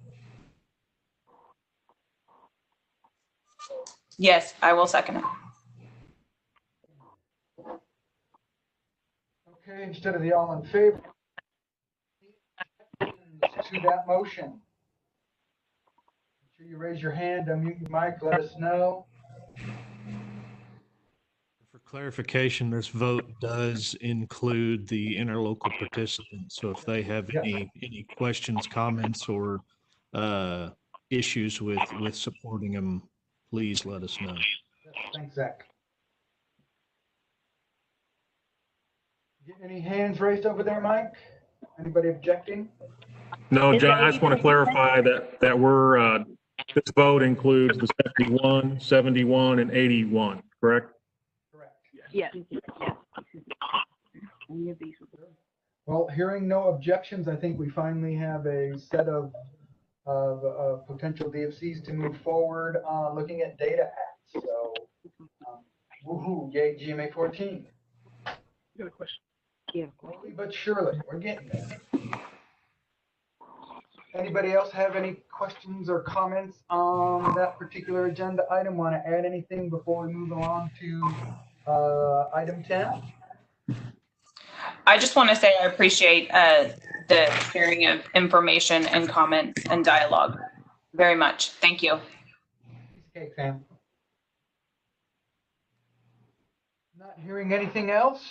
Yes, I will second it. Okay, instead of the all in favor to that motion, make sure you raise your hand, unmute your mic, let us know. For clarification, this vote does include the interlocal participants. So if they have any questions, comments, or issues with supporting them, please let us know. Yes, thanks, Zach. Get any hands raised over there, Mike? Anybody objecting? No, John, I just want to clarify that we're, this vote includes the 71, 71, and 81, correct? Yes. Well, hearing no objections, I think we finally have a set of potential DFCs to move forward on looking at data acts. So, woohoo, yay, GMA 14. Got a question. Yeah. Slowly but surely, we're getting there. Anybody else have any questions or comments on that particular agenda item? Want to add anything before we move along to item 10? I just want to say I appreciate the sharing of information and comments and dialogue very much. Thank you. Okay, fam. Not hearing anything else.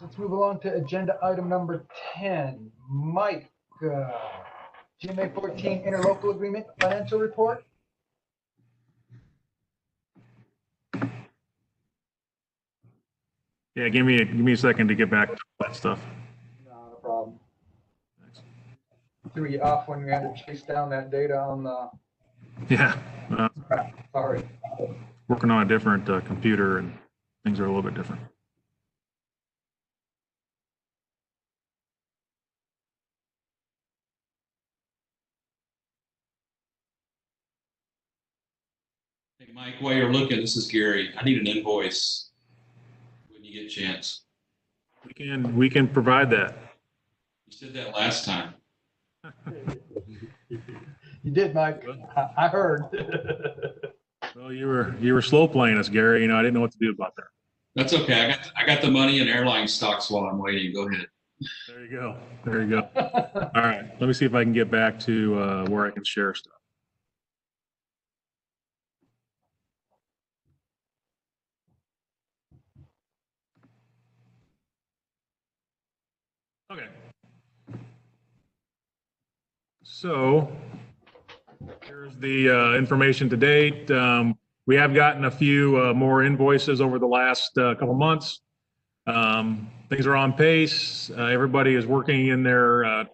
Let's move along to agenda item number 10. Mike, GMA 14 interlocal agreement financial report. Yeah, give me a second to get back to that stuff. Not a problem. Threw you off when you had to chase down that data on the. Yeah. Sorry. Working on a different computer and things are a little bit different. Hey, Mike, while you're looking, this is Gary. I need an invoice when you get a chance. We can provide that. You said that last time. You did, Mike. I heard. Well, you were slow playing us, Gary. You know, I didn't know what to do about that. That's okay. I got the money in airline stocks while I'm waiting. Go ahead. There you go. There you go. All right. Let me see if I can get back to where I can share stuff. Okay. So here's the information to date. We have gotten a few more invoices over the last couple months. Things are on pace. Everybody is working in their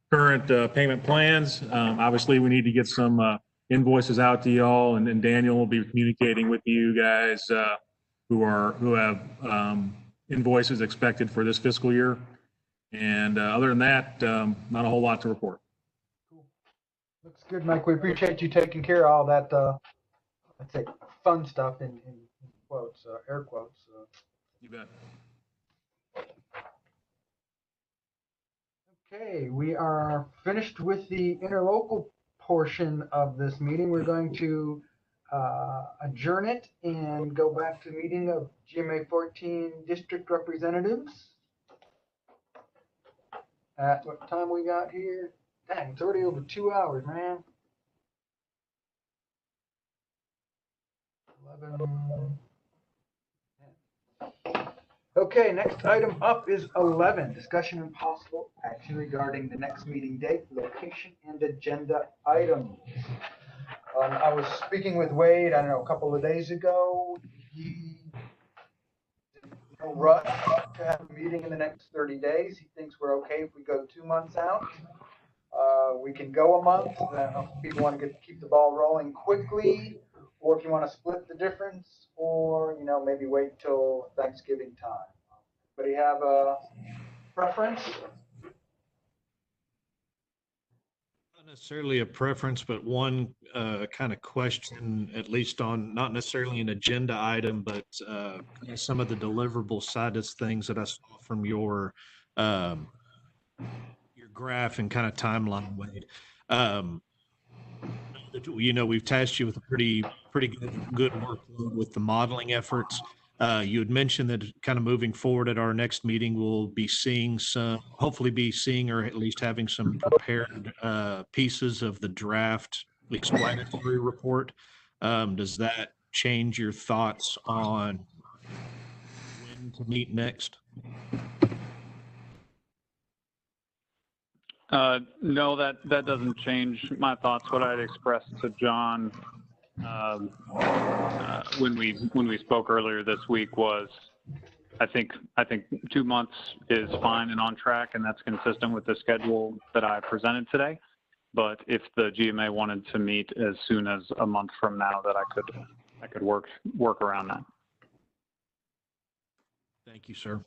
current payment plans. Obviously, we need to get some invoices out to y'all, and Daniel will be communicating with you guys who have invoices expected for this fiscal year. And other than that, not a whole lot to report. Cool. Looks good, Mike. We appreciate you taking care of all that, I'd say, fun stuff in quotes, air quotes. You bet. Okay, we are finished with the interlocal portion of this meeting. We're going to adjourn it and go back to the meeting of GMA 14 district representatives. At what time we got here? Dang, it's already over 2 hours, man. 11. Okay, next item up is 11, discussion and possible action regarding the next meeting date, location, and agenda items. I was speaking with Wade, I don't know, a couple of days ago. He no rush to have a meeting in the next 30 days. He thinks we're okay if we go 2 months out. We can go a month. I don't know if people want to keep the ball rolling quickly, or if you want to split the difference, or maybe wait till Thanksgiving time. But do you have a preference? Not necessarily a preference, but one kind of question, at least on not necessarily an agenda item, but some of the deliverable side of things that I saw from um, your graph and kind of timeline, Wade. We've tasked you with a pretty good workload with the modeling efforts. You had mentioned that kind of moving forward at our next meeting, we'll be hopefully be seeing or at least having some prepared pieces of the draft explanatory report. Does that change your thoughts on when to meet next? No, that doesn't change my thoughts. What I'd expressed to John when we spoke earlier this week was, I think 2 months is fine and on track, and that's consistent with the schedule that I presented today. But if the GMA wanted to meet as soon as a month from now, that I could work around that. Thank you, sir.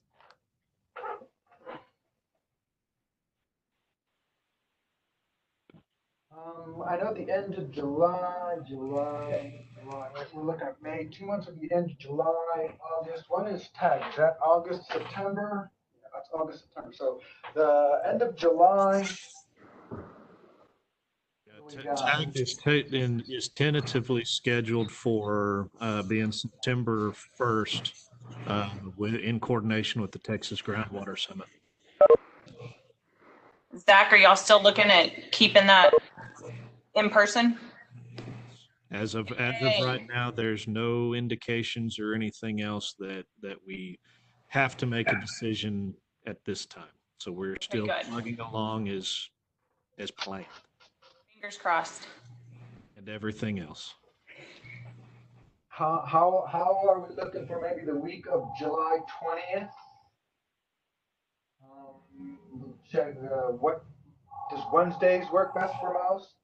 I know the end of July, we're looking at May, 2 months at the end of July, August. When is TAG? Is that August, September? Yeah, that's August, September. So the end of July. TAG is tentatively scheduled for being September 1st in coordination with the Texas Groundwater Summit. Zach, are y'all still looking at keeping that in person? As of right now, there's no indications or anything else that we have to make a decision at this time. So we're still plugging along as planned. Fingers crossed. And everything else. How are we looking for maybe the week of July 20th? Check what does Wednesdays work best for most?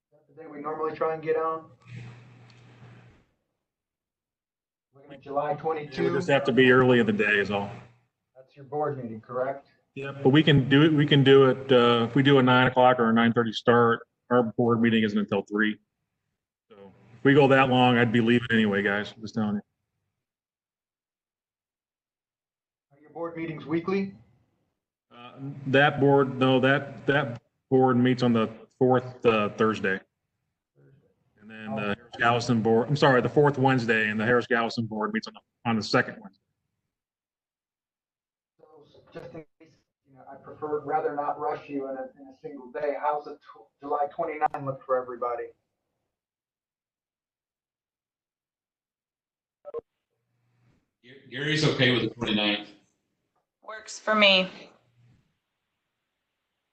Is that the day we normally try and get on? Looking at July 22. It would just have to be early in the day is all. That's your board meeting, correct? Yeah, but we can do it. We can do it if we do a 9 o'clock or a 9:30 start. Our board meeting isn't until 3. So if we go that long, I'd be leaving anyway, guys. I'm just telling you. Are your board meetings weekly? That board meets on the 4th Thursday. And then the Harris Galveston board, I'm sorry, the 4th Wednesday, and the Harris Galveston board meets on the 2nd Wednesday. So just in case, I prefer rather not rush you in a single day. How's the July 29 look for everybody? Gary's okay with the 29th. Works for me.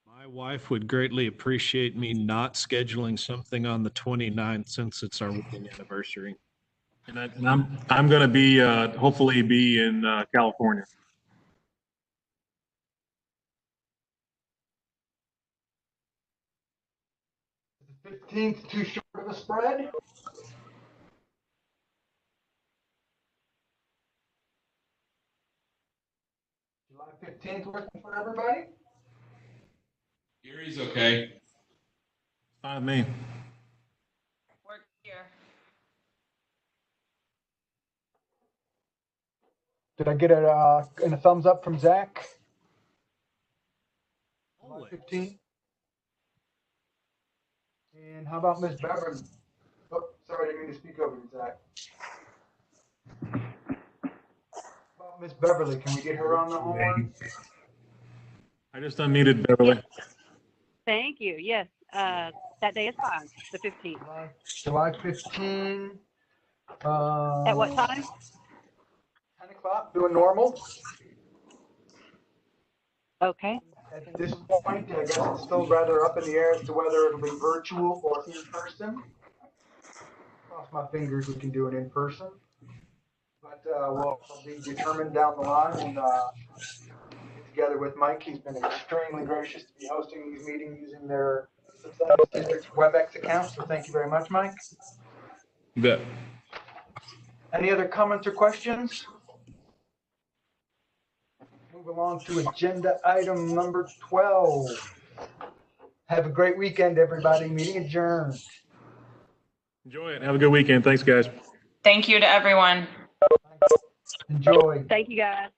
My wife would greatly appreciate me not scheduling something on the 29th since it's our wedding anniversary. And I'm going to be hopefully be in California. The 15th too short of a spread? July 15th working for everybody? Gary's okay. Fine with me. Work here. Did I get a thumbs up from Zach? July 15th? And how about Miss Beverly? Oh, sorry, I didn't mean to speak over you, Zach. How about Miss Beverly? Can we get her on the horn? I just unmuted Beverly. Thank you. Yes, that day is fine, the 15th. July 15. At what time? 10 o'clock, doing normal. Okay. At this point, I guess it's still rather up in the air as to whether it'll be virtual or in person. Cross my fingers we can do it in person. But we'll be determined down the line and get together with Mike. He's been extremely gracious to be hosting these meetings using their Subsidence District's WebEx account. So thank you very much, Mike. You bet. Any other comments or questions? Move along to agenda item number 12. Have a great weekend, everybody. Meeting adjourned. Enjoy it. Have a good weekend. Thanks, guys. Thank you to everyone. Enjoy. Thank you, guys.